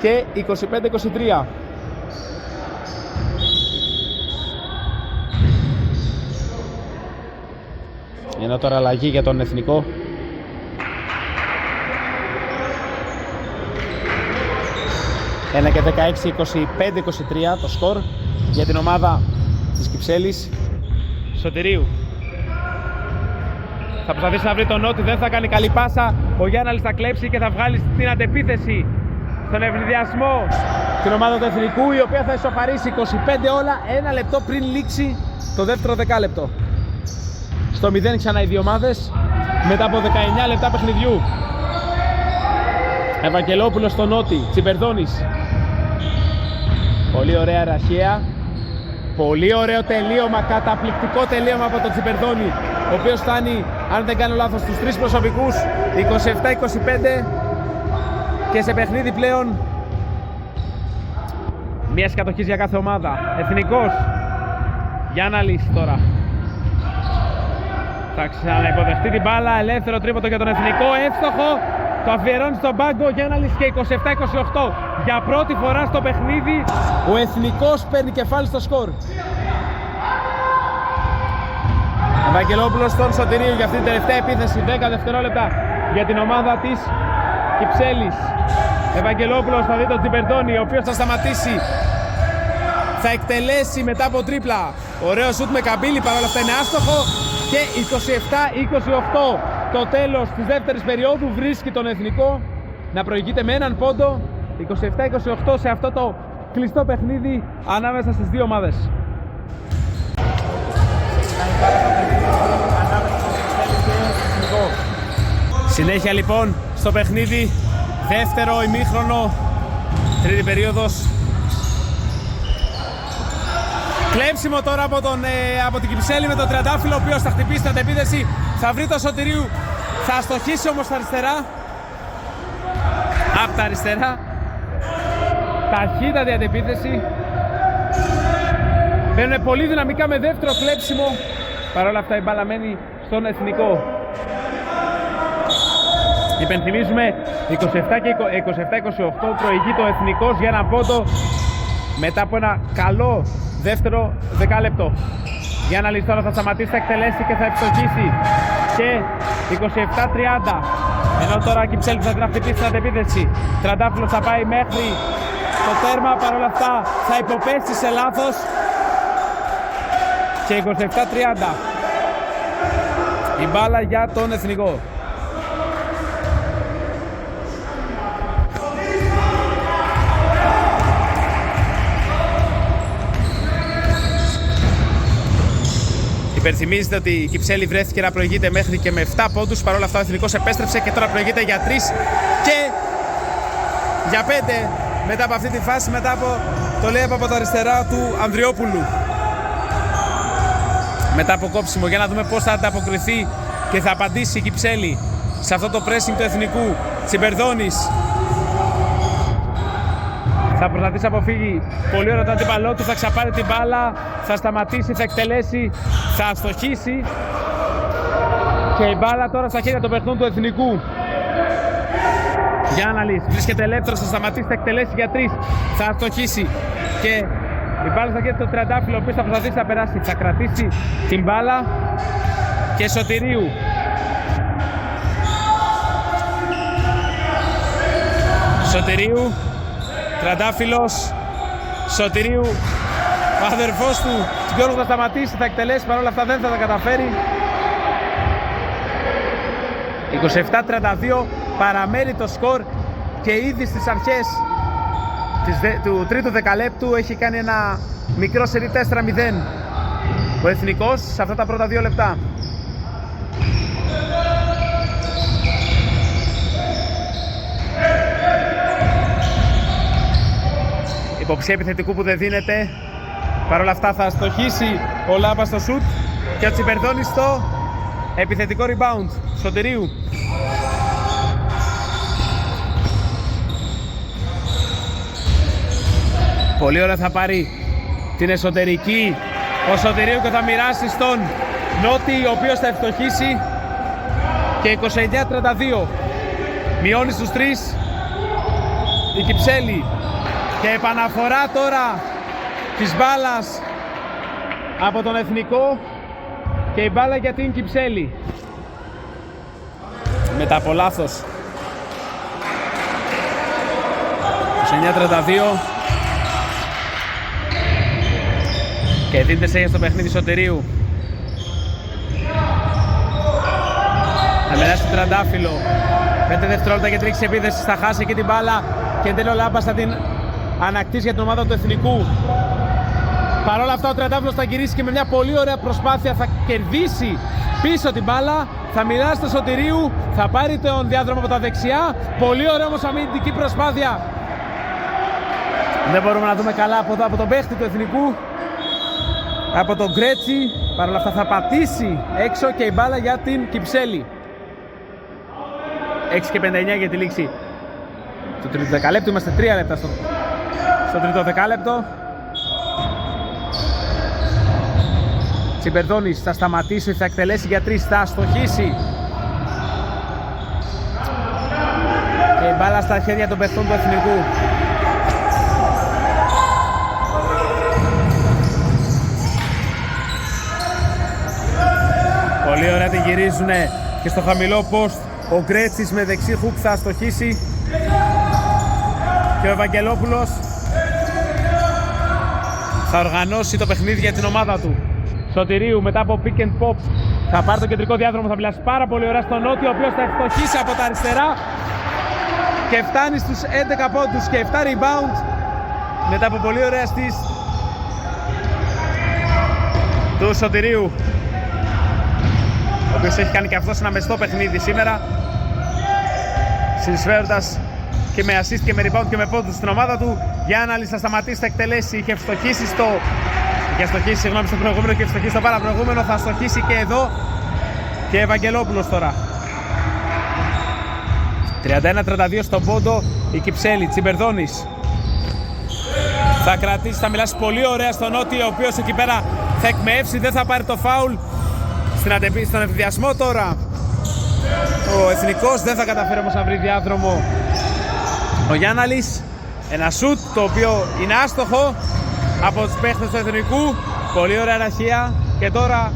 και 25-23. Ενώ τώρα αλλαγή για τον Εθνικό. Ένα και 16, 25-23 το σκορ. για την ομάδα της Κυψέλης. Σωτηρίου θα προσπαθήσει να βρει τον Νότι, δεν θα κάνει καλή πάσα. Ο Γιάνναλης θα κλέψει και θα βγάλει στην αντεπίθεση, στον ευνηδιασμό, την ομάδα του Εθνικού, η οποία θα ισοφαρίσει 25 όλα, 1 λεπτό πριν λήξει το δεύτερο δεκάλεπτο. Στο 0 ξανά οι δύο ομάδες μετά από 19 λεπτά παιχνιδιού. Ευαγγελόπουλος στο Νότι, Τσιμπερδόνης. Πολύ ωραία ραχαία. Πολύ ωραίο τελείωμα, καταπληκτικό τελείωμα από τον Τσιμπερδόνη, ο οποίος φτάνει, αν δεν κάνω λάθος, στους 3 προσωπικούς, 27-25, και σε παιχνίδι πλέον μία κατοχής για κάθε ομάδα. Εθνικός, Γιάνναλης τώρα θα ξαναυποδεχτεί την μπάλα, ελεύθερο τρίποντο για τον Εθνικό, εύστοχο, το αφιερώνει στον πάγκο Γιάνναλης και 27-28. Για πρώτη φορά στο παιχνίδι ο Εθνικός παίρνει κεφάλι στο σκορ. Ευαγγελόπουλος στον Σωτηρίου για αυτή την τελευταία επίθεση, 10 δευτερόλεπτα για την ομάδα της Κυψέλης. Ευαγγελόπουλος θα δει τον Τσιμπερδόνη, ο οποίος θα σταματήσει, θα εκτελέσει μετά από τρίπλα. Ωραίο σουτ με καμπύλη, παρόλα αυτά είναι άστοχο. Και 27-28 το τέλος της δεύτερης περίοδου βρίσκει τον Εθνικό να προηγείται με έναν πόντο, 27-28 σε αυτό το κλειστό παιχνίδι ανάμεσα στις δύο ομάδες. Συνέχεια λοιπόν στο παιχνίδι, δεύτερο ημίχρονο, τρίτη περίοδος. Κλέψιμο τώρα από την Κυψέλη με τον Τριαντάφυλλο, ο οποίος θα χτυπήσει την αντεπίθεση, θα βρει το Σωτηρίου, θα αστοχίσει όμως τα αριστερά. Από τα αριστερά, ταχύτατη αντεπίθεση. Μπαίνουν πολύ δυναμικά με δεύτερο κλέψιμο. Παρ' όλα αυτά η μπάλα μένει στον Εθνικό. Υπενθυμίζουμε 27 και 27-28 προηγεί το Εθνικός για ένα πόντο μετά από ένα καλό δεύτερο δεκάλεπτο. Γιάνναλης τώρα θα σταματήσει, θα εκτελέσει και θα ευστοχίσει. Και 27-30. Ενώ τώρα η Κυψέλη θα την χτυπήσει στην αντεπίθεση. Τριαντάφυλλος θα πάει μέχρι το τέρμα, παρόλα αυτά θα υποπέσει σε λάθος. Και 27-30. Η μπάλα για τον Εθνικό. Υπενθυμίζετε ότι η Κυψέλη βρέθηκε να προηγείται μέχρι και με 7 πόντους. Παρ' όλα αυτά ο Εθνικός επέστρεψε και τώρα προηγείται για 3 και για 5 μετά από αυτή τη φάση, μετά από το λέει από τα αριστερά του Ανδριόπουλου. Μετά από κόψιμο, για να δούμε πώς θα ανταποκριθεί και θα απαντήσει η Κυψέλη σε αυτό το pressing του Εθνικού. Τσιμπερδόνης θα προσπαθήσει να αποφύγει πολύ ωραία τον αντίπαλό του, θα ξαπάρει την μπάλα, θα σταματήσει, θα εκτελέσει, θα αστοχίσει. Και η μπάλα τώρα στα χέρια των παιχτών του Εθνικού. Γιάνναλης βρίσκεται ελεύθερος, θα σταματήσει, θα εκτελέσει για 3, θα αστοχίσει. Και η μπάλα στα χέρια του Τριαντάφυλλου, ο οποίος θα προσπαθήσει να περάσει, θα κρατήσει την μπάλα. Και Σωτηρίου. Σωτηρίου, Τριαντάφυλλος, Σωτηρίου, ο αδερφός του Γιώργος θα σταματήσει, θα εκτελέσει, παρόλα αυτά δεν θα τα καταφέρει. 27-32 παραμένει το σκορ και ήδη στις αρχές του τρίτου δεκαλέπτου έχει κάνει ένα μικρό σερί 4-0 ο Εθνικός σε αυτά τα πρώτα 2 λεπτά. Υποψία επιθετικού που δεν δίνεται. Παρ' όλα αυτά θα στοχίσει ο Λάμπας στο σουτ και ο Τσιμπερδόνης στο επιθετικό rebound Σωτηρίου. Πολύ ωραία, θα πάρει την εσωτερική ο Σωτηρίου και θα μοιράσει στον Νότι, ο οποίος θα ευστοχίσει. Και 29-32 μειώνει στους 3 η Κυψέλη. Και επαναφορά τώρα της μπάλας από τον Εθνικό και η μπάλα για την Κυψέλη. Μετά από λάθος. 29-32. Και δείτε σε στο παιχνίδι Σωτηρίου. Θα περάσει το τραντάφυλλο. 5 δευτερόλεπτα και τρίξει επίθεση. Θα χάσει εκεί την μπάλα. Και εν τέλει Λάμπας θα την ανακτήσει για την ομάδα του Εθνικού. Παρ' όλα αυτά ο Τριαντάφυλλος θα γυρίσει και με μια πολύ ωραία προσπάθεια θα κερδίσει πίσω την μπάλα. Θα μοιράσει το Σωτηρίου. Θα πάρει τον διάδρομο από τα δεξιά. Πολύ ωραία όμως αμυντική προσπάθεια. Δεν μπορούμε να δούμε καλά από εδώ από τον παίχτη του Εθνικού. Από τον Γκρέτσι. Παρ' όλα αυτά θα πατήσει έξω και η μπάλα για την Κυψέλη. 6 και 59 για τη λήξη του τρίτου δεκαλέπτου. Είμαστε 3 λεπτά στο τρίτο δεκάλεπτο. Τσιμπερδόνης θα σταματήσει, θα εκτελέσει για 3, θα αστοχίσει. Και η μπάλα στα χέρια των παιχτών του Εθνικού. Πολύ ωραία την γυρίζουν και στο χαμηλό post ο Γκρέτσις με δεξί χουκ θα αστοχίσει. Και ο Ευαγγελόπουλος θα οργανώσει το παιχνίδι για την ομάδα του. Σωτηρίου μετά από pick and pop θα πάρει το κεντρικό διάδρομο, θα πλάσει πάρα πολύ ωραία στον Νότιο, ο οποίος θα ευτοχίσει από τα αριστερά και φτάνει στους 11 πόντους και 7 rebound μετά από πολύ ωραία στής του Σωτηρίου, ο οποίος έχει κάνει και αυτός ένα μεστό παιχνίδι σήμερα, συνεισφέροντας και με assist και με rebound και με πόντους στην ομάδα του. Γιάνναλης θα σταματήσει, θα εκτελέσει, είχε ευστοχίσει στο προηγούμενο και ευστοχίσει στο παραπροηγούμενο, θα στοχίσει και εδώ και Ευαγγελόπουλος τώρα. 31-32 στον πόντο η Κυψέλη. Τσιμπερδόνης θα κρατήσει, θα μιλάσει πολύ ωραία στον Νότιο, ο οποίος εκεί πέρα θα εκμεύσει, δεν θα πάρει το φάουλ στον ευθυδιασμό τώρα. Ο Εθνικός δεν θα καταφέρει όμως να βρει διάδρομο ο Γιάνναλης. Ένα σουτ το οποίο είναι άστοχο από τους παίχτες του Εθνικού. Πολύ ωραία ραχεία και τώρα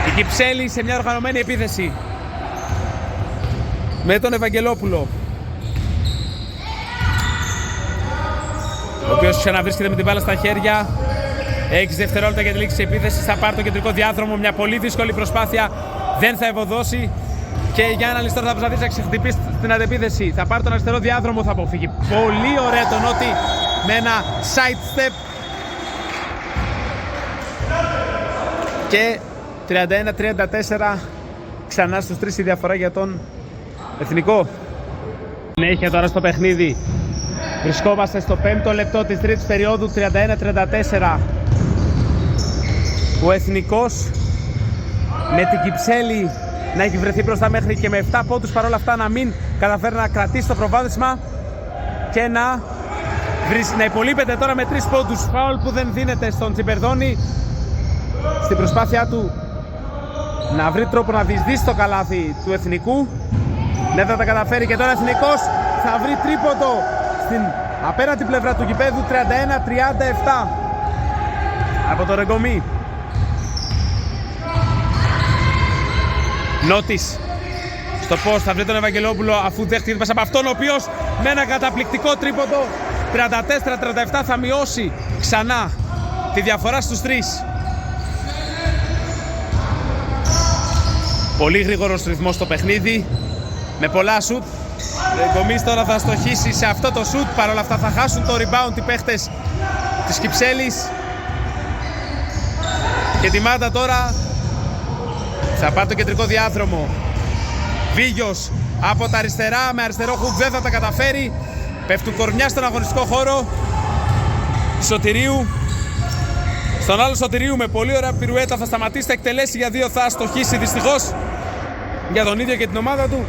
η Κυψέλη σε μια οργανωμένη επίθεση με τον Ευαγγελόπουλο, ο οποίος ξαναβρίσκεται με την μπάλα στα χέρια. 6 δευτερόλεπτα για τη λήξη της επίθεσης, θα πάρει το κεντρικό διάδρομο, μια πολύ δύσκολη προσπάθεια, δεν θα ευωδώσει και η Γιάνναλης τώρα θα προσπαθήσει να ξεχτυπήσει την αντεπίθεση. Θα πάρει τον αριστερό διάδρομο, θα αποφύγει πολύ ωραία τον Νότι με ένα side step και 31-34 ξανά στους 3 η διαφορά για τον Εθνικό. Συνέχεια τώρα στο παιχνίδι, βρισκόμαστε στο 5ο λεπτό της τρίτης περίοδου. 31-34 ο Εθνικός με την Κυψέλη να έχει βρεθεί μπροστά μέχρι και με 7 πόντους, παρόλα αυτά να μην καταφέρει να κρατήσει το προβάδισμα και να υπολείπεται τώρα με 3 πόντους. Φάουλ που δεν δίνεται στον Τσιμπερδόνη στην προσπάθειά του να βρει τρόπο να διεισδύσει το καλάθι του Εθνικού. Δεν θα τα καταφέρει και τώρα ο Εθνικός θα βρει τρίποντο στην απέναντι πλευρά του γηπέδου. 31-37 από το Ρεγκομί. Νότης στο post θα βρει τον Ευαγγελόπουλο αφού δέχτηκε μέσα από αυτόν, ο οποίος με ένα καταπληκτικό τρίποντο 34-37 θα μειώσει ξανά τη διαφορά στους 3. Πολύ γρήγορος ρυθμός στο παιχνίδι με πολλά σουτ. Γκομής τώρα θα στοχίσει σε αυτό το σουτ, παρόλα αυτά θα χάσουν το rebound οι παίχτες της Κυψέλης και τη Μάτα τώρα θα πάρει το κεντρικό διάδρομο. Βίγιος από τα αριστερά με αριστερό χουκ, δεν θα τα καταφέρει. Πέφτουν κορμιά στον αγωνιστικό χώρο Σωτηρίου. Στον άλλο Σωτηρίου με πολύ ωραία πυρουέτα θα σταματήσει, θα εκτελέσει για 2, θα αστοχίσει δυστυχώς για τον ίδιο και την ομάδα του.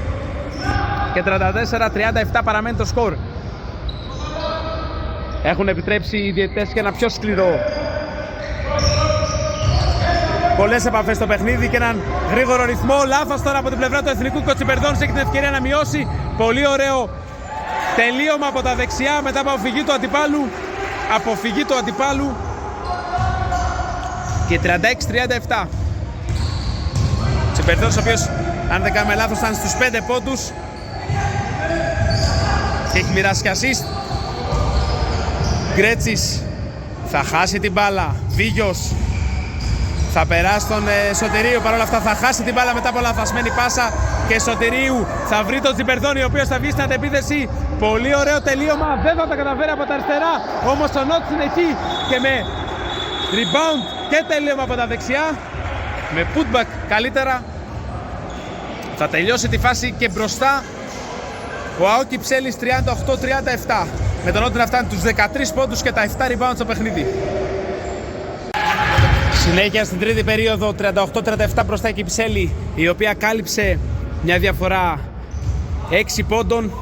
Και 34-37 παραμένει το σκορ. Έχουν επιτρέψει οι διαιτητές και ένα πιο σκληρό. Πολλές επαφές στο παιχνίδι και έναν γρήγορο ρυθμό. Λάθος τώρα από την πλευρά του Εθνικού. Κοτσιμπερδόνης έχει την ευκαιρία να μειώσει. Πολύ ωραίο τελείωμα από τα δεξιά μετά από αποφυγή του αντιπάλου. Αποφυγή του αντιπάλου. Και 36-37. Κοτσιμπερδόνης, ο οποίος, αν δεν κάνουμε λάθος, ήταν στους 5 πόντους. Και έχει μοιράσει και assist. Γκρέτσις Θα χάσει την μπάλα. Βίγιος θα περάσει τον Σωτηρίου. Παρ' όλα αυτά θα χάσει την μπάλα μετά από λανθασμένη πάσα. Και Σωτηρίου θα βρει τον Τσιμπερδόνη, ο οποίος θα βγει στην αντεπίθεση. Πολύ ωραίο τελείωμα. Δεν θα τα καταφέρει από τα αριστερά. Όμως ο Νότ είναι εκεί και με rebound και τελείωμα από τα δεξιά. Με putback καλύτερα. Θα τελειώσει τη φάση και μπροστά ο ΑΟ Κυψέλης 38-37. Με τον Νότ να φτάνει τους 13 πόντους και τα 7 rebound στο παιχνίδι. Συνέχεια στην τρίτη περίοδο, 38-37 μπροστά η Κυψέλη, η οποία κάλυψε μια διαφορά 6 πόντων,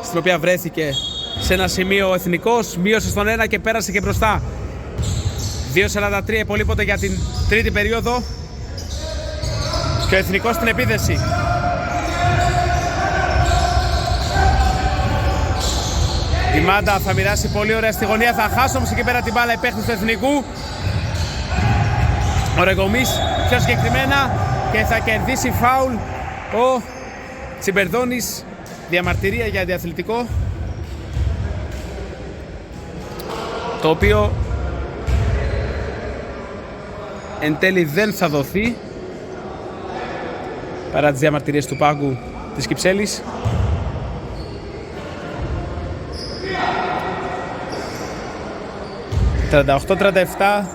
στην οποία βρέθηκε σε ένα σημείο ο Εθνικός, μείωσε στον 1 και πέρασε και μπροστά. 2-43 υπολείπονται για την τρίτη περίοδο και ο Εθνικός στην επίθεση. Η Μάντα θα μοιράσει πολύ ωραία στη γωνία, θα χάσει όμως εκεί πέρα την μπάλα οι παίχτες του Εθνικού. Ο Ρεγκομής πιο συγκεκριμένα και θα κερδίσει φάουλ ο Τσιμπερδόνης, διαμαρτυρία για αντιαθλητικό, το οποίο εν τέλει δεν θα δοθεί παρά τις διαμαρτυρίες του πάγκου της Κυψέλης. «38-37,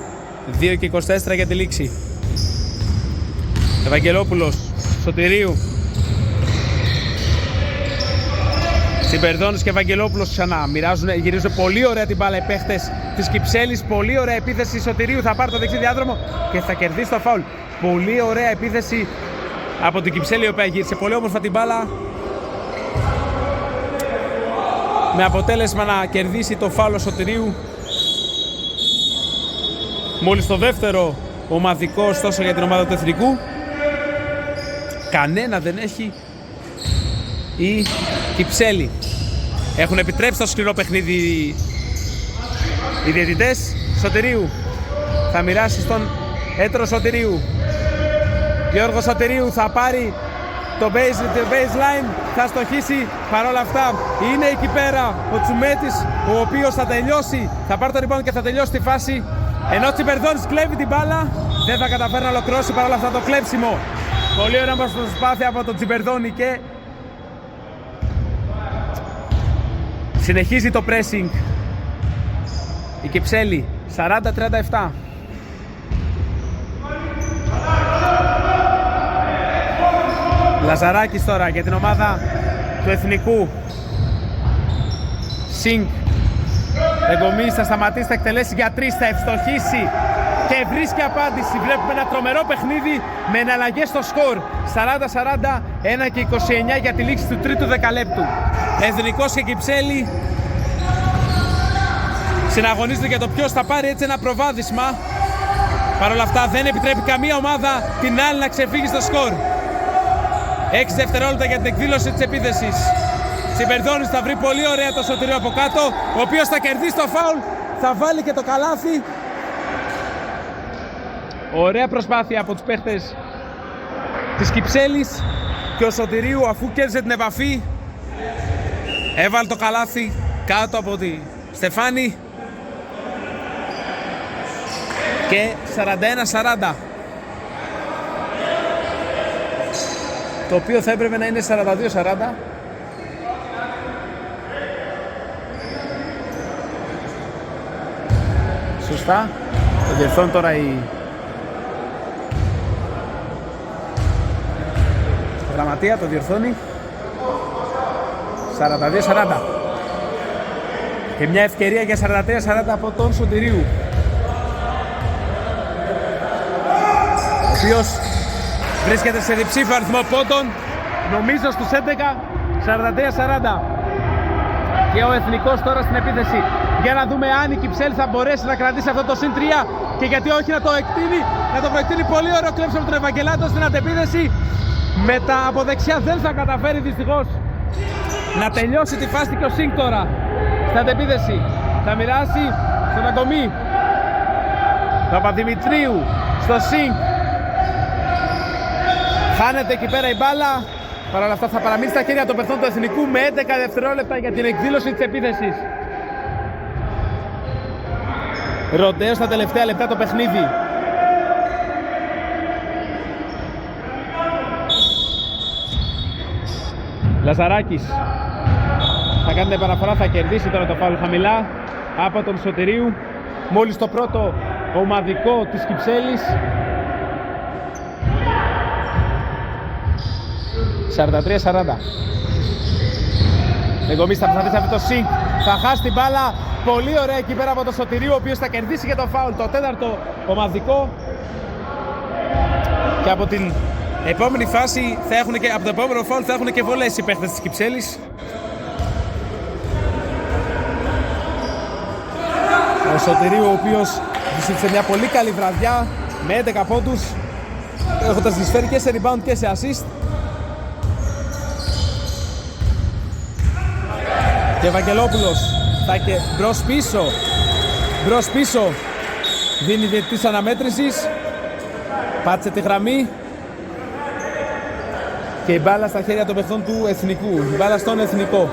2 και 24 για τη λήξη». Ευαγγελόπουλος, Σωτηρίου, Τσιμπερδόνης και Ευαγγελόπουλος ξανά γυρίζουν πολύ ωραία την μπάλα οι παίχτες της Κυψέλης. Πολύ ωραία επίθεση Σωτηρίου, θα πάρει το δεξί διάδρομο και θα κερδίσει το φάουλ. Πολύ ωραία επίθεση από την Κυψέλη, η οποία γύρισε πολύ όμορφα την μπάλα, με αποτέλεσμα να κερδίσει το φάουλ Σωτηρίου. Μόλις το δεύτερο ομαδικό ωστόσο για την ομάδα του Εθνικού. Κανένα δεν έχει η Κυψέλη. Έχουν επιτρέψει το σκληρό παιχνίδι οι διαιτητές. Σωτηρίου θα μοιράσει στον έτρο Σωτηρίου. Γιώργος Σωτηρίου θα πάρει το baseline, θα στοχίσει. Παρόλα αυτά είναι εκεί πέρα ο Τσουμέτης, ο οποίος θα τελειώσει, θα πάρει το rebound και θα τελειώσει τη φάση. Ενώ ο Τσιμπερδόνης κλέβει την μπάλα, δεν θα καταφέρει να ολοκληρώσει παρόλα αυτά το κλέψιμο. Πολύ ωραία προσπάθεια από τον Τσιμπερδόνη και συνεχίζει το pressing η Κυψέλη. 40-37. Λαζαράκης τώρα για την ομάδα του Εθνικού. Σινγκ. Εγκομής θα σταματήσει, θα εκτελέσει για 3, θα ευστοχίσει και βρίσκει απάντηση. Βλέπουμε ένα τρομερό παιχνίδι με εναλλαγές στο σκορ. 40-40, 1 και 29 για τη λήξη του τρίτου δεκαλέπτου. Εθνικός και Κυψέλη συναγωνίζονται για το ποιος θα πάρει έτσι ένα προβάδισμα. Παρ' όλα αυτά δεν επιτρέπει καμία ομάδα την άλλη να ξεφύγει στο σκορ. 6 δευτερόλεπτα για την εκδήλωση της επίθεσης. Τσιμπερδόνης θα βρει πολύ ωραία το Σωτηρίο από κάτω, ο οποίος θα κερδίσει το φάουλ, θα βάλει και το καλάθι. Ωραία προσπάθεια από τους παίχτες της Κυψέλης και ο Σωτηρίου, αφού κέρδισε την επαφή, έβαλε το καλάθι κάτω από τη Στεφάνη και 41-40. Το οποίο θα έπρεπε να είναι 42-40. Σωστά. Το διορθώνει τώρα η γραμματεία, το διορθώνει. 42-40. Και μια ευκαιρία για 43-40 από τον Σωτηρίου, ο οποίος βρίσκεται σε διψήφιο αριθμό πόντων, νομίζω στους 11. 43-40. Και ο Εθνικός τώρα στην επίθεση. Για να δούμε αν η Κυψέλη θα μπορέσει να κρατήσει αυτό το συν 3 και γιατί όχι να το εκτείνει. Να το προεκτείνει. Πολύ ωραίο κλέψιμο από τον Ευαγγελάτο στην αντεπίθεση. Με τα από δεξιά δεν θα καταφέρει δυστυχώς να τελειώσει τη φάση και ο Σινγκ τώρα στην αντεπίθεση. Θα μοιράσει στον Αγκομή. Παπαδημητρίου στο Σινγκ. Χάνεται εκεί πέρα η μπάλα. Παρ' όλα αυτά θα παραμείνει στα χέρια των παιχτών του Εθνικού με 11 δευτερόλεπτα για την εκδήλωση της επίθεσης. Ροντέο στα τελευταία λεπτά το παιχνίδι. Λαζαράκης θα κάνει την επαναφορά, θα κερδίσει τώρα το φάουλ χαμηλά από τον Σωτηρίου. Μόλις το πρώτο ομαδικό της Κυψέλης. 43-40. Μεγκομής θα προσπαθήσει αυτό το σινκ, θα χάσει την μπάλα. Πολύ ωραία εκεί πέρα από τον Σωτηρίου, ο οποίος θα κερδίσει και το φάουλ, το τέταρτο ομαδικό. Και από την επόμενη φάση θα έχουν και, από το επόμενο φάουλ θα έχουν και βολές οι παίχτες της Κυψέλης. Ο Σωτηρίου, ο οποίος σε μια πολύ καλή βραδιά με 11 πόντους, έχοντας εισφέρει και σε rebound και σε assist. Και Ευαγγελόπουλος θα και μπρος πίσω δίνει διαιτητής αναμέτρησης, πάτησε τη γραμμή και η μπάλα στα χέρια των παιχτών του Εθνικού, η μπάλα στον Εθνικό.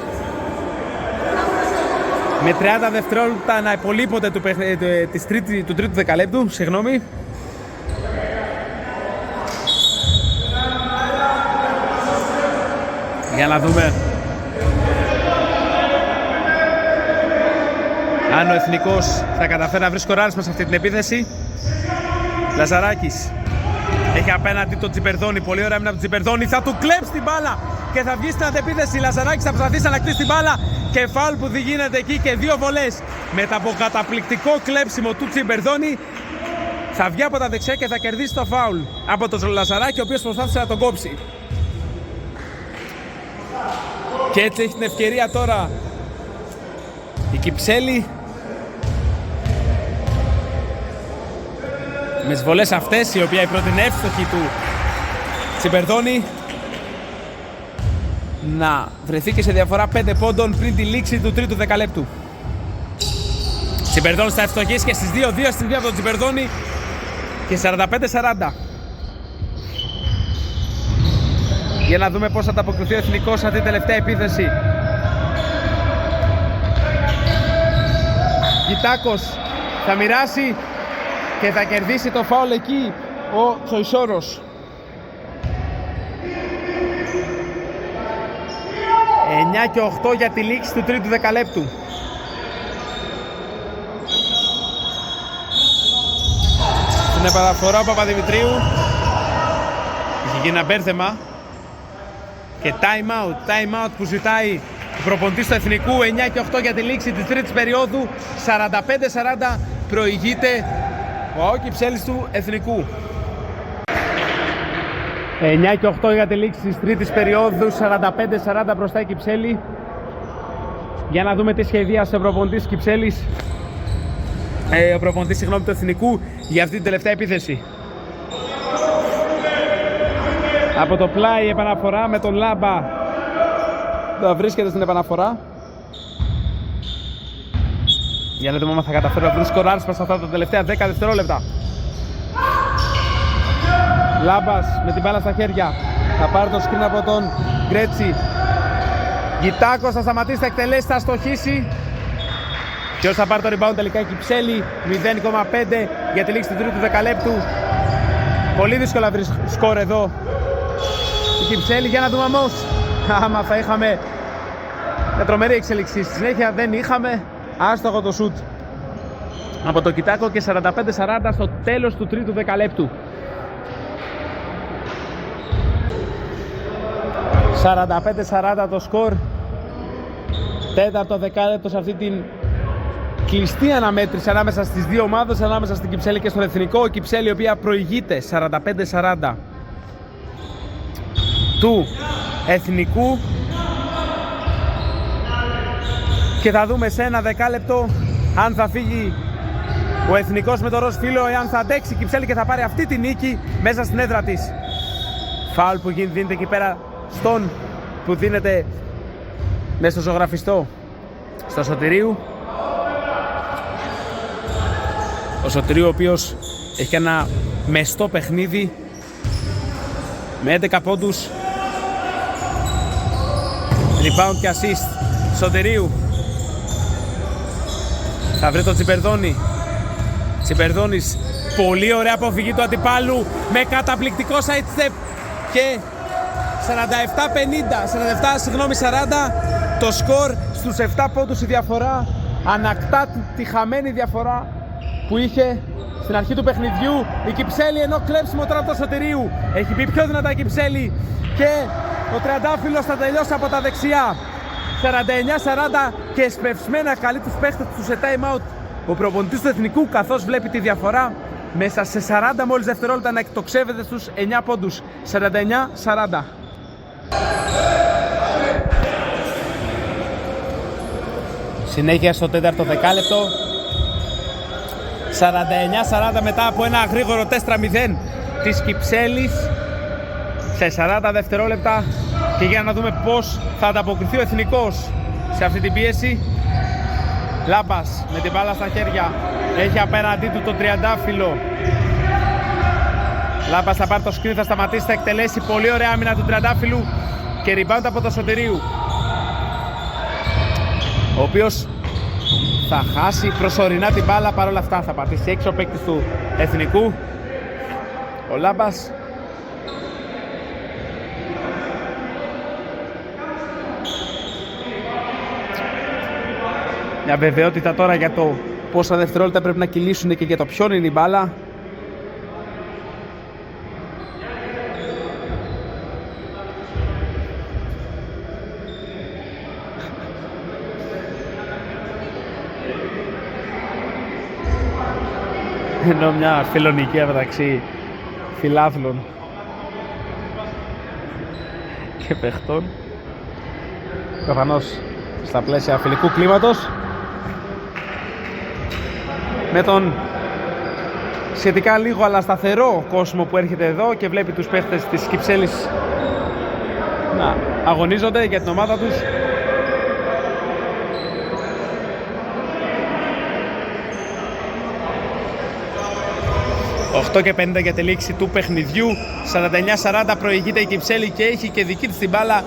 Με 30 δευτερόλεπτα να υπολείπονται του τρίτου δεκαλέπτου, συγγνώμη. Για να δούμε αν ο Εθνικός θα καταφέρει να βρει σκοράρισμα σε αυτή την επίθεση. Λαζαράκης έχει απέναντι τον Τζιμπερδόνη, πολύ ωραία άμυνα από τον Τζιμπερδόνη, θα του κλέψει την μπάλα και θα βγει στην αντεπίθεση. Λαζαράκης θα προσπαθήσει να ανακτήσει την μπάλα και φάουλ που δεν γίνεται εκεί και δύο βολές. Μετά από καταπληκτικό κλέψιμο του Τζιμπερδόνη θα βγει από τα δεξιά και θα κερδίσει το φάουλ από τον Λαζαράκη, ο οποίος προσπάθησε να τον κόψει. Και έτσι έχει την ευκαιρία τώρα η Κυψέλη με τις βολές αυτές, η οποία η πρώτη είναι εύστοχη του Τσιμπερδόνη, να βρεθεί και σε διαφορά 5 πόντων πριν τη λήξη του τρίτου δεκαλέπτου. Τσιμπερδόνης θα ευστοχίσει και στις 2-2 στην βία από τον Τσιμπερδόνη και 45-40. Για να δούμε πώς θα ανταποκριθεί ο Εθνικός σε αυτή την τελευταία επίθεση. Κιτάκος θα μοιράσει και θα κερδίσει το φάουλ εκεί ο Τσοϊσόρος. 9 και 8 για τη λήξη του τρίτου δεκαλέπτου. Στην επαναφορά ο Παπαδημητρίου είχε γίνει ένα μπέρδεμα και time out που ζητάει ο προπονητής του Εθνικού. 9 και 8 για τη λήξη της τρίτης περίοδου. 45-40 προηγείται ο ΑΟ Κυψέλης του Εθνικού. 9 και 8 για τη λήξη της τρίτης περίοδου. 45-40 μπροστά η Κυψέλη. Για να δούμε τι σχεδίασε ο προπονητής Κυψέλης, ο προπονητής του Εθνικού για αυτή την τελευταία επίθεση. Από το πλάι επαναφορά με τον Λάμπα, θα βρίσκεται στην επαναφορά. Για να δούμε αν θα καταφέρει να βρει σκοράρισμα σε αυτά τα τελευταία 10 δευτερόλεπτα. Λάμπας με την μπάλα στα χέρια, θα πάρει το σκριν από τον Γκρέτσι. Γιτάκος θα σταματήσει, θα εκτελέσει, θα στοχίσει. Και όσο θα πάρει το rebound τελικά η Κυψέλη. 0,5 για τη λήξη του τρίτου δεκαλέπτου. Πολύ δύσκολα βρει σκορ εδώ η Κυψέλη. Για να δούμε όμως άμα θα είχαμε μια τρομερή εξέλιξη. Στη συνέχεια δεν είχαμε. Άστοχο το σουτ από το Κιτάκο και 45-40 στο τέλος του τρίτου δεκαλέπτου. 45-40 το σκορ. Τέταρτο δεκάλεπτο σε αυτή την κλειστή αναμέτρηση ανάμεσα στις δύο ομάδες, ανάμεσα στην Κυψέλη και στον Εθνικό. Η Κυψέλη η οποία προηγείται 45-40 του Εθνικού. Και θα δούμε σε ένα δεκάλεπτο αν θα φύγει ο Εθνικός με το ροζ φύλλο, εάν θα αντέξει η Κυψέλη και θα πάρει αυτή τη νίκη μέσα στην έδρα της. Φάουλ που δίνεται εκεί πέρα στον που δίνεται μέσα στο ζωγραφιστό στο Σωτηρίου. Ο Σωτηρίου ο οποίος έχει ένα μεστό παιχνίδι με 11 πόντους, rebound και assist. Σωτηρίου θα βρει τον Τσιμπερδόνη, Τσιμπερδόνης, πολύ ωραία αποφυγή του αντιπάλου με καταπληκτικό side step και 47-40 το σκορ στους 7 πόντους η διαφορά. Ανακτά τη χαμένη διαφορά που είχε στην αρχή του παιχνιδιού η Κυψέλη, ενώ κλέψιμο τώρα από το Σωτηρίου. Έχει μπει πιο δυνατά η Κυψέλη και ο τριαντάφυλλος θα τελειώσει από τα δεξιά. 49-40 και σπευσμένα καλεί τους παίχτες του σε time out ο προπονητής του Εθνικού, καθώς βλέπει τη διαφορά μέσα σε 40 μόλις δευτερόλεπτα να εκτοξεύεται στους 9 πόντους. 49-40. Συνέχεια στο τέταρτο δεκάλεπτο. 49-40 μετά από ένα γρήγορο 4-0 της Κυψέλης σε 40 δευτερόλεπτα. Και για να δούμε πώς θα ανταποκριθεί ο Εθνικός σε αυτή την πίεση. Λάμπας με την μπάλα στα χέρια, έχει απέναντί του το τριαντάφυλλο. Λάμπας θα πάρει το σκριν, θα σταματήσει, θα εκτελέσει. Πολύ ωραία άμυνα του τριαντάφυλλου και rebound από το Σωτηρίου, ο οποίος θα χάσει προσωρινά την μπάλα. Παρόλα αυτά θα πατήσει έξω ο παίκτης του Εθνικού, ο Λάμπας. Μια βεβαιότητα τώρα για το πόσα δευτερόλεπτα πρέπει να κυλήσουν και για το ποιον είναι η μπάλα. Ενώ μια φιλονικία μεταξύ φιλάθλων και παιχτών, προφανώς στα πλαίσια φιλικού κλίματος, με τον σχετικά λίγο αλλά σταθερό κόσμο που έρχεται εδώ και βλέπει τους παίχτες της Κυψέλης να αγωνίζονται για την ομάδα τους. «8 και 50 για τη λήξη του παιχνιδιού. 49-40 προηγείται η Κυψέλη και έχει και δική της την μπάλα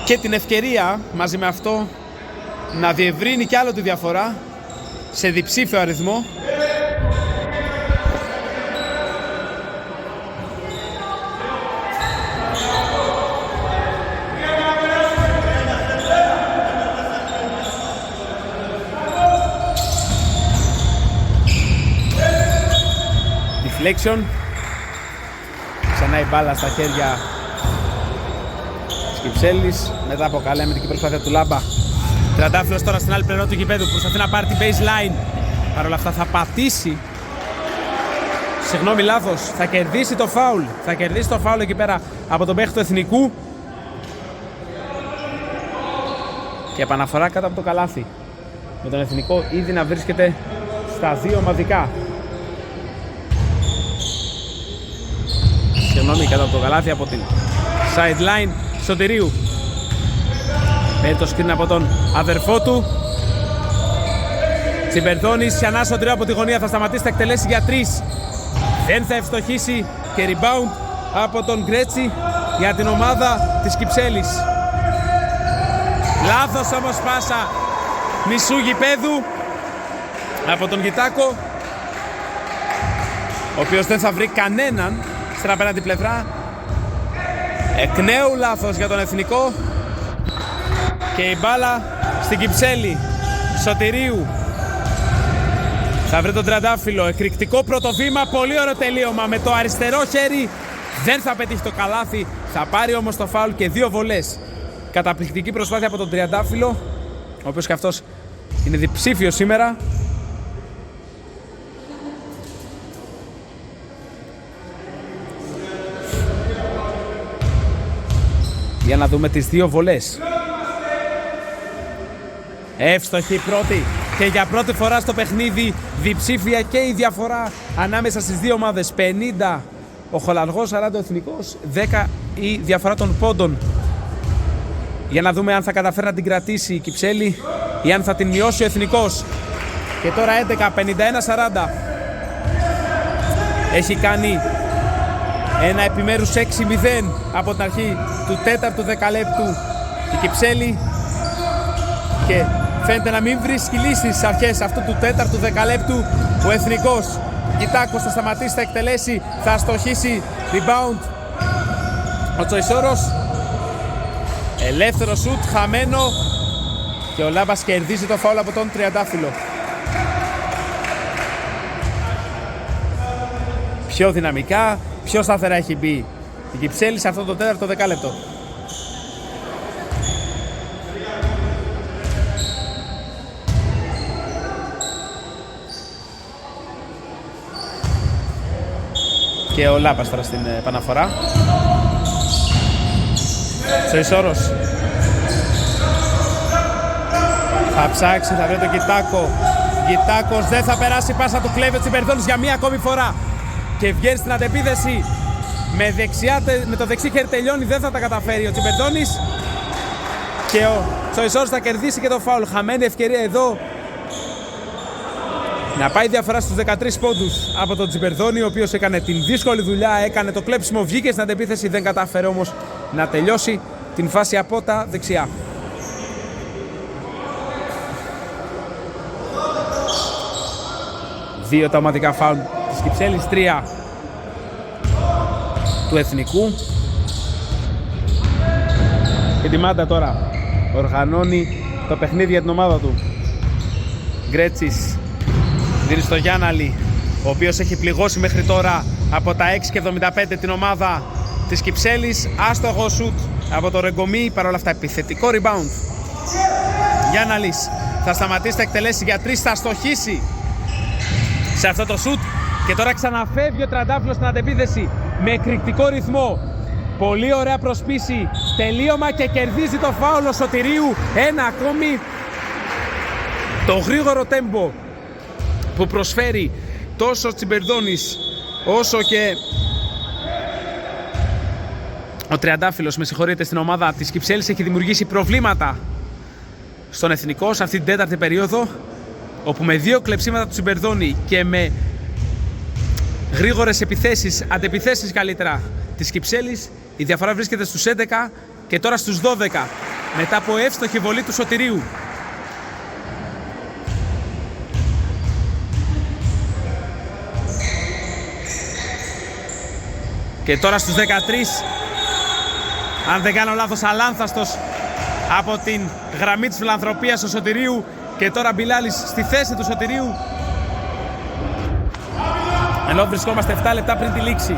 και την ευκαιρία μαζί με αυτό να διευρύνει κι άλλο τη διαφορά σε διψήφιο αριθμό. Deflection. Ξανά η μπάλα στα χέρια της Κυψέλης μετά από καλή αμυντική προσπάθεια του Λάμπα. Τριαντάφυλλος τώρα στην άλλη πλευρά του γηπέδου, προσπαθεί να πάρει την baseline. Παρ' όλα αυτά θα πατήσει. Συγγνώμη, λάθος. Θα κερδίσει το φάουλ. Θα κερδίσει το φάουλ εκεί πέρα από τον παίχτη του Εθνικού. Και επαναφορά κάτω από το καλάθι. Με τον Εθνικό ήδη να βρίσκεται στα 2 ομαδικά. Συγγνώμη, κάτω από το καλάθι από την sideline Σωτηρίου. Παίρνει το σκριν από τον αδερφό του. Τσιμπερδόνης, Σιανά Σωτηρίου από τη γωνία, θα σταματήσει, θα εκτελέσει για 3. Δεν θα ευστοχίσει και rebound από τον Γκρέτσι για την ομάδα της Κυψέλης. Λάθος όμως πάσα μισού γηπέδου από τον Γιτάκο, ο οποίος δεν θα βρει κανέναν στην απέναντι πλευρά. Εκ νέου λάθος για τον Εθνικό και η μπάλα στην Κυψέλη. Σωτηρίου θα βρει τον τριαντάφυλλο. Εκρηκτικό πρώτο βήμα, πολύ ωραίο τελείωμα με το αριστερό χέρι. Δεν θα πετύχει το καλάθι, θα πάρει όμως το φάουλ και 2 βολές. Καταπληκτική προσπάθεια από τον τριαντάφυλλο, ο οποίος και αυτός είναι διψήφιος σήμερα. Για να δούμε τις 2 βολές. Εύστοχη πρώτη και για πρώτη φορά στο παιχνίδι διψήφια και η διαφορά ανάμεσα στις 2 ομάδες. 50 ο Χολαργός, 40 ο Εθνικός, 10 η διαφορά των πόντων. Για να δούμε αν θα καταφέρει να την κρατήσει η Κυψέλη ή αν θα την μειώσει ο Εθνικός. Και τώρα 11, 51-40. Έχει κάνει ένα επιμέρους 6-0 από την αρχή του 4ου δεκαλέπτου η Κυψέλη και φαίνεται να μην βρίσκει λύσεις στις αρχές αυτού του τέταρτου δεκαλέπτου. Ο Εθνικός Κιτάκος θα σταματήσει, θα εκτελέσει, θα αστοχίσει. Rebound ο Τσοϊσόρος. Ελεύθερο σουτ, χαμένο. Και ο Λάμπας κερδίζει το φάουλ από τον Τριαντάφυλλο. Πιο δυναμικά, πιο σταθερά έχει μπει η Κυψέλη σε αυτό το τέταρτο δεκάλεπτο. Και ο Λάμπας τώρα στην επαναφορά. Τσοϊσόρος θα ψάξει, θα βρει τον Κιτάκο. Κιτάκος δεν θα περάσει, πάσα του κλέβει ο Τσιμπερδόνης για μία ακόμη φορά. Και βγαίνει στην αντεπίθεση με το δεξί χέρι τελειώνει, δεν θα τα καταφέρει ο Τσιμπερδόνης. Και ο Τσοϊσόρος θα κερδίσει και το φάουλ. Χαμένη ευκαιρία εδώ να πάει διαφορά στους 13 πόντους από τον Τσιμπερδόνη, ο οποίος έκανε την δύσκολη δουλειά, έκανε το κλέψιμο, βγήκε στην αντεπίθεση, δεν κατάφερε όμως να τελειώσει την φάση από τα δεξιά. Δύο τα ομαδικά φάουλ της Κυψέλης, 3 του Εθνικού. Και τη Μάντα τώρα οργανώνει το παιχνίδι για την ομάδα του. Γκρέτσις δίνει στο Γιάνναλη, ο οποίος έχει πληγώσει μέχρι τώρα από τα 6,75 την ομάδα της Κυψέλης. Άστοχο σουτ από το Ρεγκομί, παρόλα αυτά επιθετικό rebound. Γιάνναλης θα σταματήσει, θα εκτελέσει για 3, θα αστοχίσει σε αυτό το σουτ. Και τώρα ξαναφεύγει ο Τριαντάφυλλος στην αντεπίθεση με εκρηκτικό ρυθμό. Πολύ ωραία προσπίση, τελείωμα και κερδίζει το φάουλ ο Σωτηρίου. Ένα ακόμη. Το γρήγορο τέμπο που προσφέρει τόσο ο Τσιμπερδόνης όσο και ο Τριαντάφυλλος, με συγχωρείτε, στην ομάδα της Κυψέλης έχει δημιουργήσει προβλήματα στον Εθνικό σε αυτή την τέταρτη περίοδο, όπου με 2 κλεψίματα του Τσιμπερδόνη και με γρήγορες επιθέσεις, αντεπιθέσεις καλύτερα της Κυψέλης, η διαφορά βρίσκεται στους 11 και τώρα στους 12 μετά από εύστοχη βολή του Σωτηρίου. Και τώρα στους 13, αν δεν κάνω λάθος, αλάνθαστος από την γραμμή της φιλανθρωπίας του Σωτηρίου. Και τώρα Μπιλάλης στη θέση του Σωτηρίου, ενώ βρισκόμαστε 7 λεπτά πριν τη λήξη.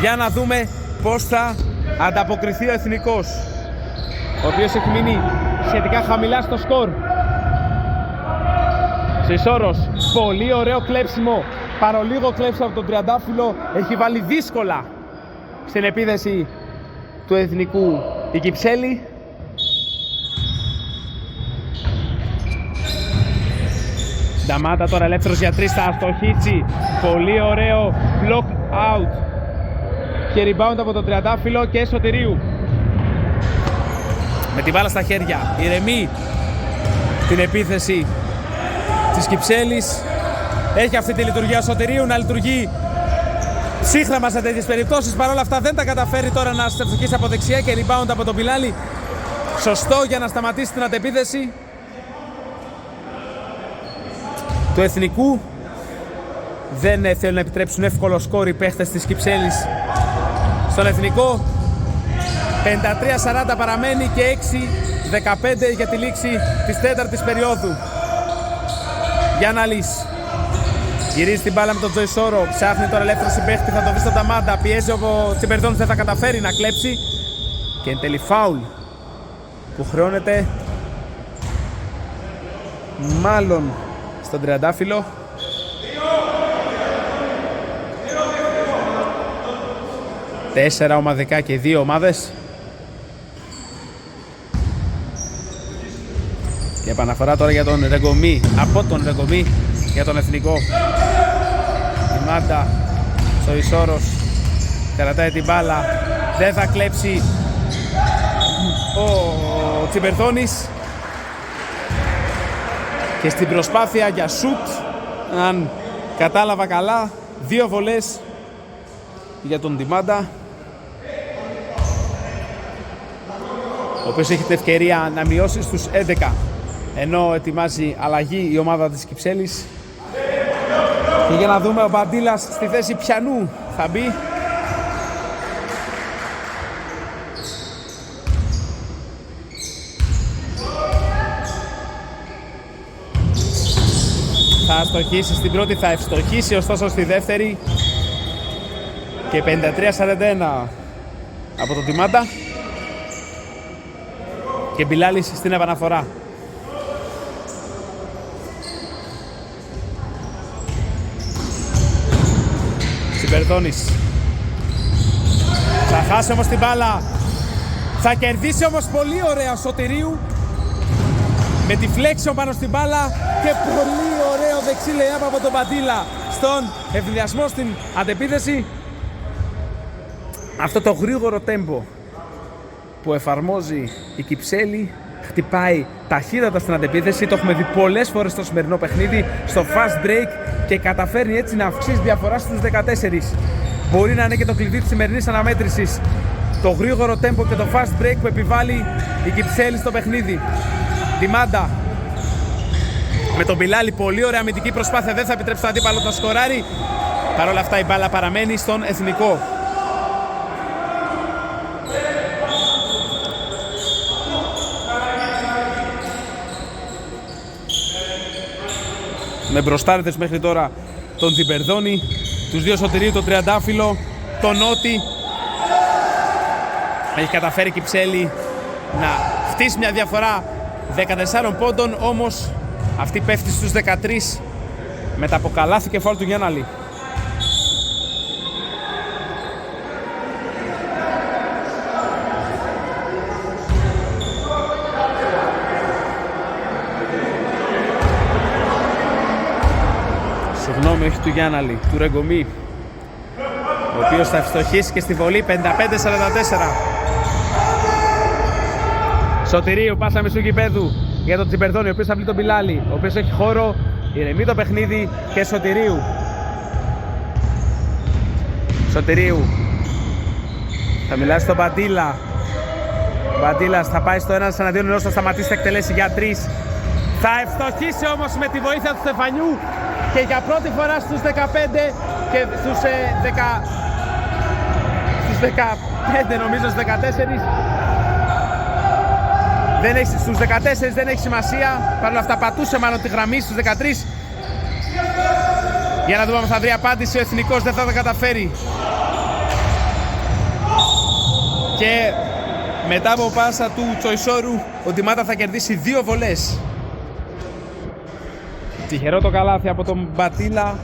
Για να δούμε πώς θα ανταποκριθεί ο Εθνικός, ο οποίος έχει μείνει σχετικά χαμηλά στο σκορ. Τσοϊσόρος, πολύ ωραίο κλέψιμο, παρολίγο κλέψιμο από τον Τριαντάφυλλο. Έχει βάλει δύσκολα στην επίδεση του Εθνικού η Κυψέλη. Νταμάτα τώρα ελεύθερος για 3, θα αστοχίσει. Πολύ ωραίο block out και rebound από τον Τριαντάφυλλο και Σωτηρίου. Με την μπάλα στα χέρια, ηρεμεί την επίθεση της Κυψέλης. Έχει αυτή τη λειτουργία Σωτηρίου να λειτουργεί σύγχρονα σε τέτοιες περιπτώσεις. Παρ' όλα αυτά δεν τα καταφέρει τώρα να στεφτοκίσει από δεξιά και rebound από τον Πιλάλη. Σωστό για να σταματήσει την αντεπίθεση του Εθνικού. Δεν θέλουν να επιτρέψουν εύκολο σκόρ οι παίχτες της Κυψέλης στον Εθνικό. 53-40 παραμένει και 6-15 για τη λήξη της τέταρτης περίοδου. Γιάνναλης γυρίζει την μπάλα με τον Τσοϊσόρο, ψάχνει τώρα ελεύθερο συμπαίχτη, θα το δει στον Ταμάντα, πιέζει ο Τσιμπερδόνης, δεν θα καταφέρει να κλέψει και εν τέλει φάουλ που χρεώνεται μάλλον στον Τριαντάφυλλο. Τέσσερα ομαδικά και 2 ομάδες. Και επαναφορά τώρα για τον Ρεγκομί, από τον Ρεγκομί για τον Εθνικό. Η Μάντα, Τσοϊσόρος κρατάει την μπάλα, δεν θα κλέψει ο Τσιμπερδόνης. Και στην προσπάθεια για σουτ, αν κατάλαβα καλά, 2 βολές για τον Ντιμάντα, ο οποίος έχει την ευκαιρία να μειώσει στους 11 ενώ ετοιμάζει αλλαγή η ομάδα της Κυψέλης. Και για να δούμε ο Μπαντήλας στη θέση πιανού θα μπει. Θα αστοχίσει στην πρώτη, θα ευστοχίσει ωστόσο στη δεύτερη. Και 53-41 από το Τιμάντα. Και Μπιλάλης στην επαναφορά. Τσιμπερδόνης. Θα χάσει όμως την μπάλα. Θα κερδίσει όμως πολύ ωραία ο Σωτηρίου. Με τη φλέξιον πάνω στην μπάλα. Και πολύ ωραίο δεξί λεάπ από τον Μπαντήλα. Στον ευνηδιασμό στην αντεπίθεση. Αυτό το γρήγορο τέμπο που εφαρμόζει η Κυψέλη χτυπάει ταχύτατα στην αντεπίθεση. Το έχουμε δει πολλές φορές στο σημερινό παιχνίδι, στο fast break, και καταφέρνει έτσι να αυξήσει διαφορά στους 14. Μπορεί να είναι και το κλειδί της σημερινής αναμέτρησης, το γρήγορο τέμπο και το fast break που επιβάλλει η Κυψέλη στο παιχνίδι. Τιμάντα με τον Μπιλάλη, πολύ ωραία αμυντική προσπάθεια, δεν θα επιτρέψει τον αντίπαλο να σκοράρει. Παρ' όλα αυτά η μπάλα παραμένει στον εθνικό. Με μπροστάριδες μέχρι τώρα τον Τσιμπερδόνη, τους δύο Σωτηρίου, τον Τριαντάφυλλο, τον Νότι. Έχει καταφέρει η Κυψέλη να χτίσει μια διαφορά 14 πόντων, όμως αυτή πέφτει στους 13 μετά από καλάθι και φάουλ του Γιάνναλη. Συγγνώμη, όχι του Γιάνναλη, του Ρεγκομή, ο οποίος θα ευστοχίσει και στη βολή. 55-44. Σωτηρίου, πάσα μισού γηπέδου για τον Τσιμπερδόνη, ο οποίος θα βλέπει τον Μπιλάλη, ο οποίος έχει χώρο, ηρεμεί το παιχνίδι, και Σωτηρίου. Σωτηρίου θα μιλάει στον Μπαντήλα. Ο Μπαντήλας θα πάει στο 1-1, ενώ θα σταματήσει, θα εκτελέσει για 3. Θα ευστοχίσει όμως με τη βοήθεια του Στεφανιού, και για πρώτη φορά στους 15 και στους 15 νομίζω, στους 14. Στους 14 δεν έχει σημασία, παρ' όλα αυτά πατούσε μάλλον τη γραμμή στους 13. Για να δούμε αν θα βρει απάντηση ο εθνικός, δεν θα τα καταφέρει. Και μετά από πάσα του Τσοϊσόρου, ο Τιμάντα θα κερδίσει 2 βολές. Τυχερό το καλάθι από τον Μπατήλα.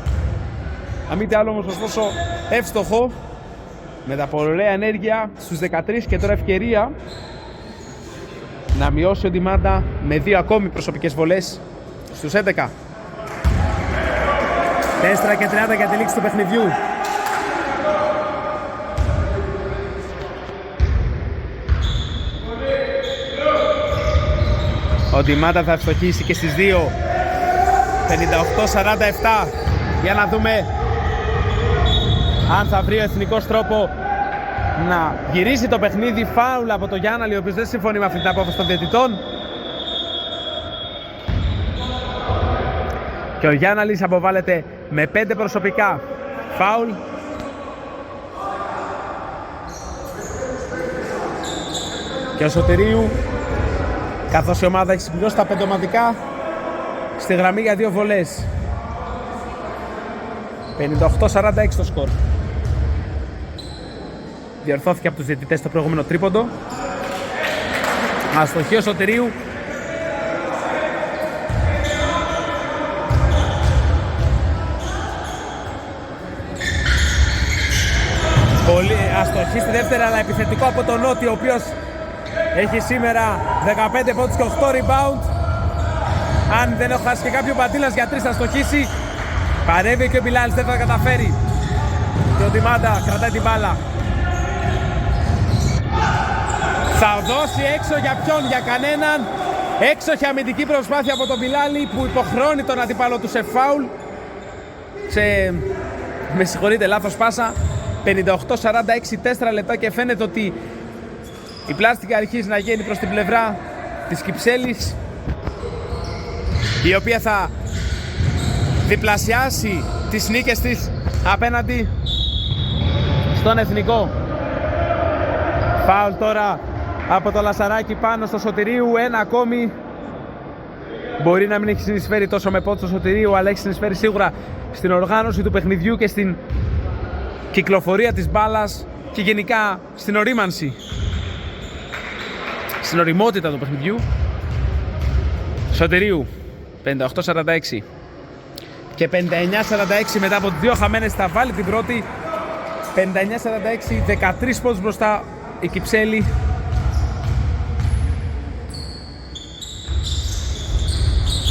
Αν μη τι άλλο όμως, ωστόσο εύστοχο, με τα πολλαία ενέργεια στους 13, και τώρα ευκαιρία να μειώσει ο Τιμάντα με 2 ακόμη προσωπικές βολές στους 11. 4:30 για τη λήξη του παιχνιδιού. Ο Τιμάντα θα ευστοχίσει και στις 2. 58-47. Για να δούμε αν θα βρει ο εθνικός τρόπο να γυρίσει το παιχνίδι. Φάουλ από τον Γιάνναλη, ο οποίος δεν συμφωνεί με αυτή την απόφαση των διαιτητών. Και ο Γιάνναλης αποβάλλεται με 5 προσωπικά. Φάουλ. Και ο Σωτηρίου, καθώς η ομάδα έχει συμπληρώσει τα 5 ομαδικά, στη γραμμή για 2 βολές. 58-46 το σκορ. Διορθώθηκε από τους διαιτητές το προηγούμενο τρίποντο. Αστοχή ο Σωτηρίου. Πολύ αστοχή στη δεύτερη, αλλά επιθετικό από τον Νότι, ο οποίος έχει σήμερα 15 πόντους και 8 rebound. Αν δεν έχω χάσει και κάποιο, Μπαντήλας για 3 θα στοχίσει. Παρεύει και ο Μπιλάλης, δεν θα καταφέρει. Και ο Τιμάντα κρατάει την μπάλα. Θα δώσει έξω για ποιον, για κανέναν. Έξοχη αμυντική προσπάθεια από τον Μπιλάλη, που υποχρώνει τον αντίπαλο του σε φάουλ. Με συγχωρείτε, λάθος πάσα. 58-46, 4 λεπτά, και φαίνεται ότι η πλάστικα αρχίζει να γίνει προς την πλευρά της Κυψέλης. η οποία θα διπλασιάσει τις νίκες της απέναντι στον Εθνικό. Φάουλ τώρα από το Λασαράκι πάνω στο Σωτηρίου, ένα ακόμη. Μπορεί να μην έχει συνεισφέρει τόσο με πόντους στο Σωτηρίου, αλλά έχει συνεισφέρει σίγουρα στην οργάνωση του παιχνιδιού και στην κυκλοφορία της μπάλας και γενικά στην ορίμανση, στην οριμότητα του παιχνιδιού. Σωτηρίου 58-46 και 59-46 μετά από 2 χαμένες θα βάλει την πρώτη. 59-46, 13 πόντους μπροστά η Κυψέλη.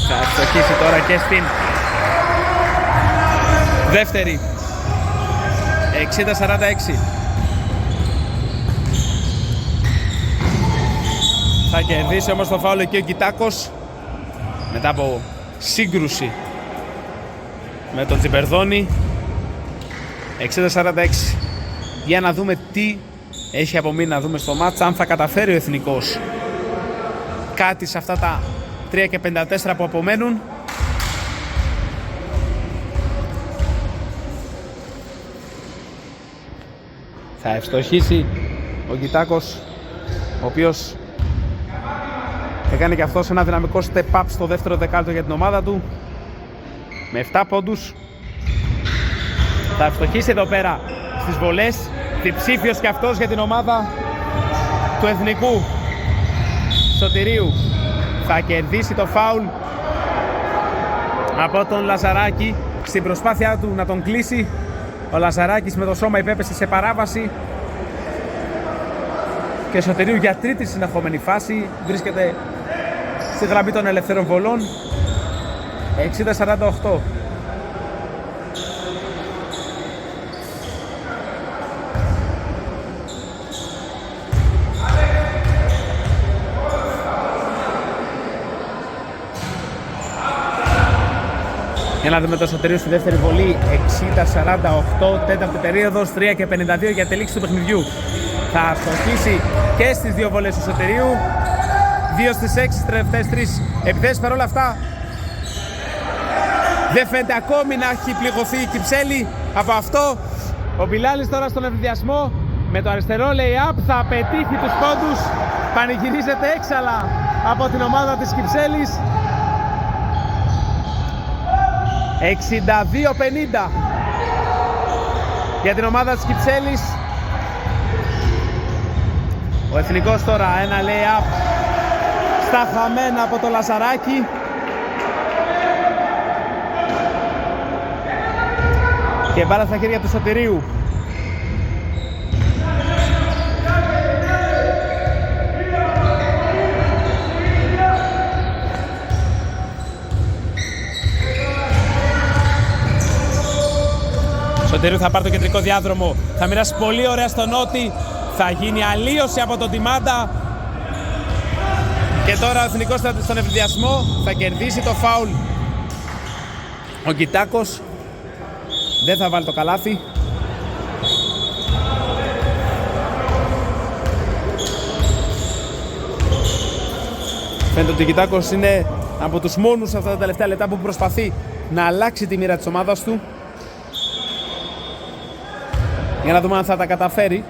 Θα ευστοχίσει τώρα και στην δεύτερη. 60-46. Θα κερδίσει όμως το φάουλ εκεί ο Κιτάκος μετά από σύγκρουση με τον Τσιπερδόνη. 60-46. Για να δούμε τι έχει απομείνει να δούμε στο μάτς, αν θα καταφέρει ο Εθνικός κάτι σε αυτά τα 3 και 54 που απομένουν. Θα ευστοχίσει ο Κιτάκος, ο οποίος έκανε και αυτός ένα δυναμικό step up στο δεύτερο δεκάλεπτο για την ομάδα του με 7 πόντους. Θα ευστοχίσει εδώ πέρα στις βολές, διψήφιος και αυτός για την ομάδα του Εθνικού. Σωτηρίου θα κερδίσει το φάουλ από τον Λαζαράκη στην προσπάθειά του να τον κλείσει. Ο Λαζαράκης με το σώμα υπέπεσε σε παράβαση και Σωτηρίου για τρίτη συνεχόμενη φάση βρίσκεται στη γραμμή των ελευθέρων βολών. 60-48. Για να δούμε το Σωτηρίου στη δεύτερη βολή. 60-48, τέταρτη περίοδος, 3 και 52 για τη λήξη του παιχνιδιού. Θα στοχίσει και στις 2 βολές του Σωτηρίου. 2 στις 6 τελευταίες 3 επιθέσεις. Παρόλα αυτά δεν φαίνεται ακόμη να έχει πληγωθεί η Κυψέλη από αυτό. Ο Μπιλάλης τώρα στον ευνηδιασμό με το αριστερό lay-up θα πετύχει τους πόντους. Πανηγυρίζεται έξαλα από την ομάδα της Κυψέλης. 62-50 για την ομάδα της Κυψέλης. Ο Εθνικός τώρα ένα lay-up στα χαμένα από το Λαζαράκι. Και μπάλα στα χέρια του Σωτηρίου. Σωτηρίου θα πάρει το κεντρικό διάδρομο, θα μοιράσει πολύ ωραία στο Νότι, θα γίνει αλλίωση από τον Τιμάντα και τώρα ο Εθνικός στον ευνηδιασμό θα κερδίσει το φάουλ. Ο Κιτάκος δεν θα βάλει το καλάθι. Φαίνεται ότι ο Κιτάκος είναι από τους μόνους αυτά τα τελευταία λεπτά που προσπαθεί να αλλάξει τη μοίρα της ομάδας του. Για να δούμε αν θα τα καταφέρει.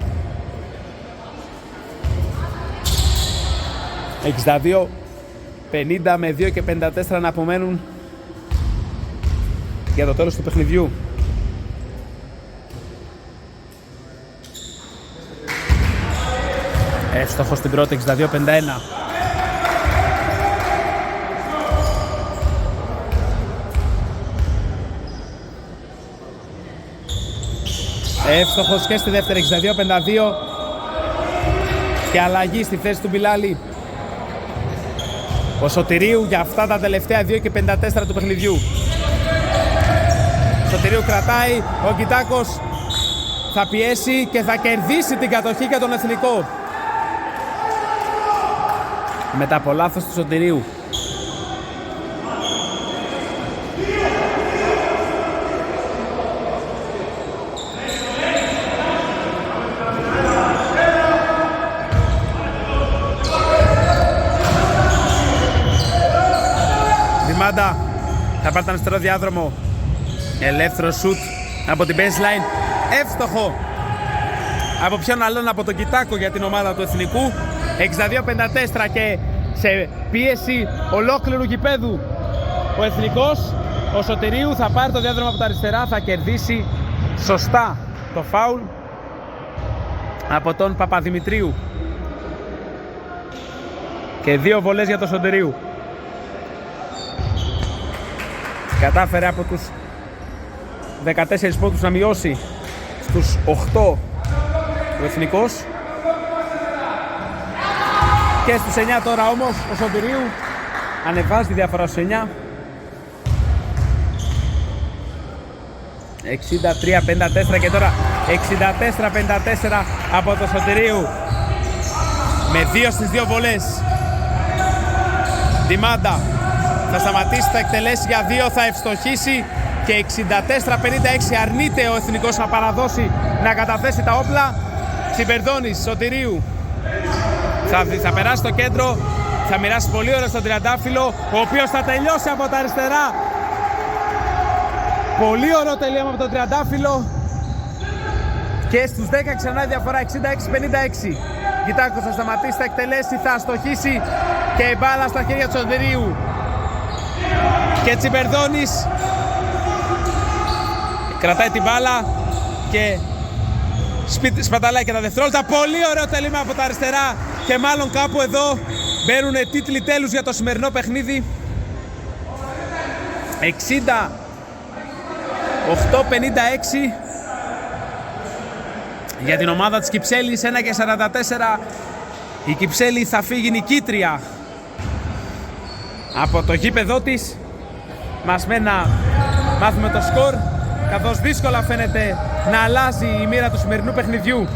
62-50 με 2 και 54 να απομένουν για το τέλος του παιχνιδιού. Εύστοχος στην πρώτη, 62-51. Εύστοχος και στη δεύτερη, 62-52 και αλλαγή στη θέση του Μπιλάλη. Ο Σωτηρίου για αυτά τα τελευταία 2 και 54 του παιχνιδιού. Σωτηρίου κρατάει, ο Κιτάκος θα πιέσει και θα κερδίσει την κατοχή για τον Εθνικό. Μετά από λάθος του Σωτηρίου. Μάντα Θα πάρει τον αριστερό διάδρομο. Ελεύθερο σουτ από την baseline. Εύστοχο. Από ποιον άλλον, από τον Κιτάκο για την ομάδα του Εθνικού. 62-54 και σε πίεση ολόκληρου γηπέδου ο Εθνικός. Ο Σωτηρίου θα πάρει το διάδρομο από τα αριστερά, θα κερδίσει σωστά το φάουλ από τον Παπαδημητρίου. Και 2 βολές για τον Σωτηρίου. Κατάφερε από τους 14 πόντους να μειώσει στους 8 ο Εθνικός. Και στους 9 τώρα όμως ο Σωτηρίου ανεβάζει τη διαφορά στους 9. 63-54 και τώρα 64-54 από το Σωτηρίου. Με 2 στις 2 βολές. Ντιμάντα θα σταματήσει, θα εκτελέσει για 2, θα ευστοχίσει και 64-56 αρνείται ο Εθνικός να παραδώσει, να καταθέσει τα όπλα. Τσιμπερδόνης Σωτηρίου θα περάσει στο κέντρο, θα μοιράσει πολύ ωραία στον τριαντάφυλλο, ο οποίος θα τελειώσει από τα αριστερά. Πολύ ωραίο τελείωμα από τον τριαντάφυλλο και στους 10 ξανά η διαφορά, 66-56. Κιτάκος θα σταματήσει, θα εκτελέσει, θα αστοχίσει και η μπάλα στα χέρια του Σωτηρίου. Και Τσιμπερδόνης κρατάει την μπάλα και σπαταλάει και τα δευτερόλεπτα. Πολύ ωραίο τελείωμα από τα αριστερά και μάλλον κάπου εδώ μπαίνουν τίτλοι τέλους για το σημερινό παιχνίδι. 68-56 για την ομάδα της Κυψέλης, 1-44. Η Κυψέλη θα φύγει νικήτρια από το γήπεδό της. Μας μένει να μάθουμε το σκορ, καθώς δύσκολα φαίνεται να αλλάζει η μοίρα του σημερινού παιχνιδιού.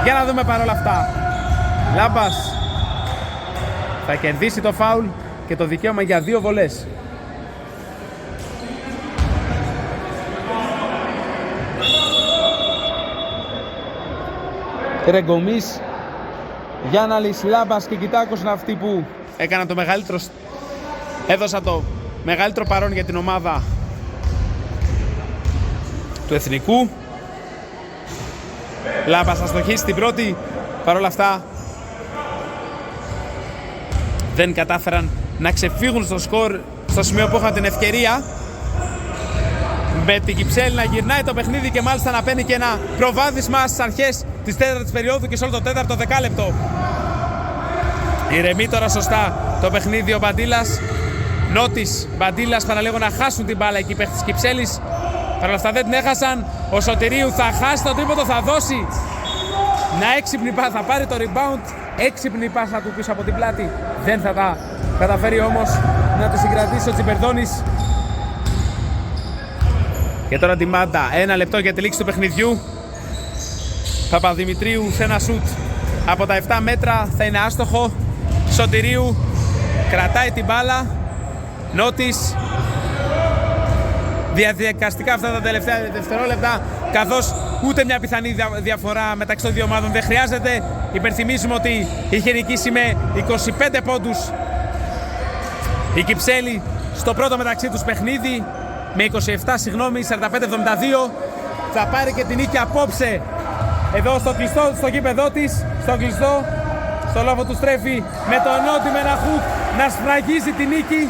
Για να δούμε παρόλα αυτά. Λάμπας θα κερδίσει το φάουλ και το δικαίωμα για 2 βολές. Ρεγκομής, Γιάνναλης, Λάμπας και Κιτάκος είναι αυτοί που έκαναν το μεγαλύτερο, έδωσαν το μεγαλύτερο παρόν για την ομάδα του Εθνικού. Λάμπας θα στοχίσει την πρώτη, παρόλα αυτά δεν κατάφεραν να ξεφύγουν στο σκορ στο σημείο που είχαν την ευκαιρία. Με την Κυψέλη να γυρνάει το παιχνίδι και μάλιστα να παίρνει και ένα προβάδισμα στις αρχές της 4ης περίοδου και σε όλο το 4ο δεκάλεπτο. Ηρεμεί τώρα σωστά το παιχνίδι ο Μπαντήλας. Νότης, Μπαντήλας, παραλέγω να χάσουν την μπάλα εκεί οι παίχτες της Κυψέλης. Παρ' όλα αυτά δεν την έχασαν. Ο Σωτηρίου θα χάσει το τρίποντο, θα δώσει μια έξυπνη πάσα, θα πάρει το rebound. Έξυπνη πάσα του πίσω από την πλάτη. Δεν θα τα καταφέρει όμως να το συγκρατήσει ο Τσιμπερδόνης. Και τώρα τη Μάντα, 1 λεπτό για τη λήξη του παιχνιδιού. Παπαδημητρίου σε ένα σουτ από τα 7 μέτρα θα είναι άστοχο. Σωτηρίου κρατάει την μπάλα. Νότης διαδικαστικά αυτά τα τελευταία δευτερόλεπτα, καθώς ούτε μια πιθανή διαφορά μεταξύ των δύο ομάδων δεν χρειάζεται. Υπενθυμίσουμε ότι είχε νικήσει με 25 πόντους η Κυψέλη στο πρώτο μεταξύ τους παιχνίδι, με 27, 45-72. Θα πάρει και την νίκη απόψε εδώ στο κλειστό, στο γήπεδό της, στο κλειστό, στο λόφο του στρέφει με τον Νότι με ένα χουκ να σφραγίζει την νίκη.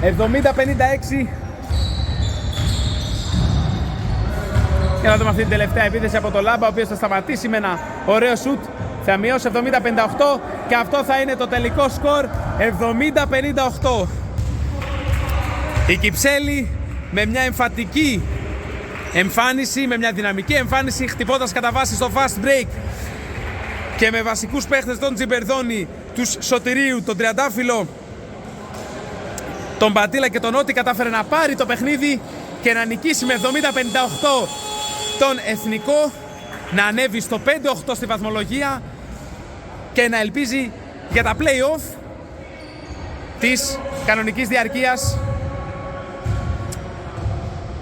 70-56. Και να δούμε αυτή την τελευταία επίθεση από το Λάμπα, ο οποίος θα σταματήσει με ένα ωραίο σουτ. Θα μειώσει 70-58 και αυτό θα είναι το τελικό σκορ, 70-58. Η Κυψέλη με μια εμφατική εμφάνιση, με μια δυναμική εμφάνιση, χτυπώντας κατά βάση στο fast break και με βασικούς παίχτες τον Τσιμπερδόνη, τους Σωτηρίου, τον Τριαντάφυλλο, τον Μπαντήλα και τον Νότι, κατάφερε να πάρει το παιχνίδι και να νικήσει με 70-58 τον Εθνικό, να ανέβει στο 5-8 στη βαθμολογία και να ελπίζει για τα play-off της κανονικής διαρκείας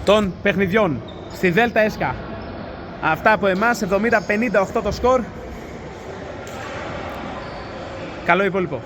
των παιχνιδιών στη Δέλτα Έσκα. Αυτά από εμάς, 70-58 το σκορ. Καλό υπόλοιπο.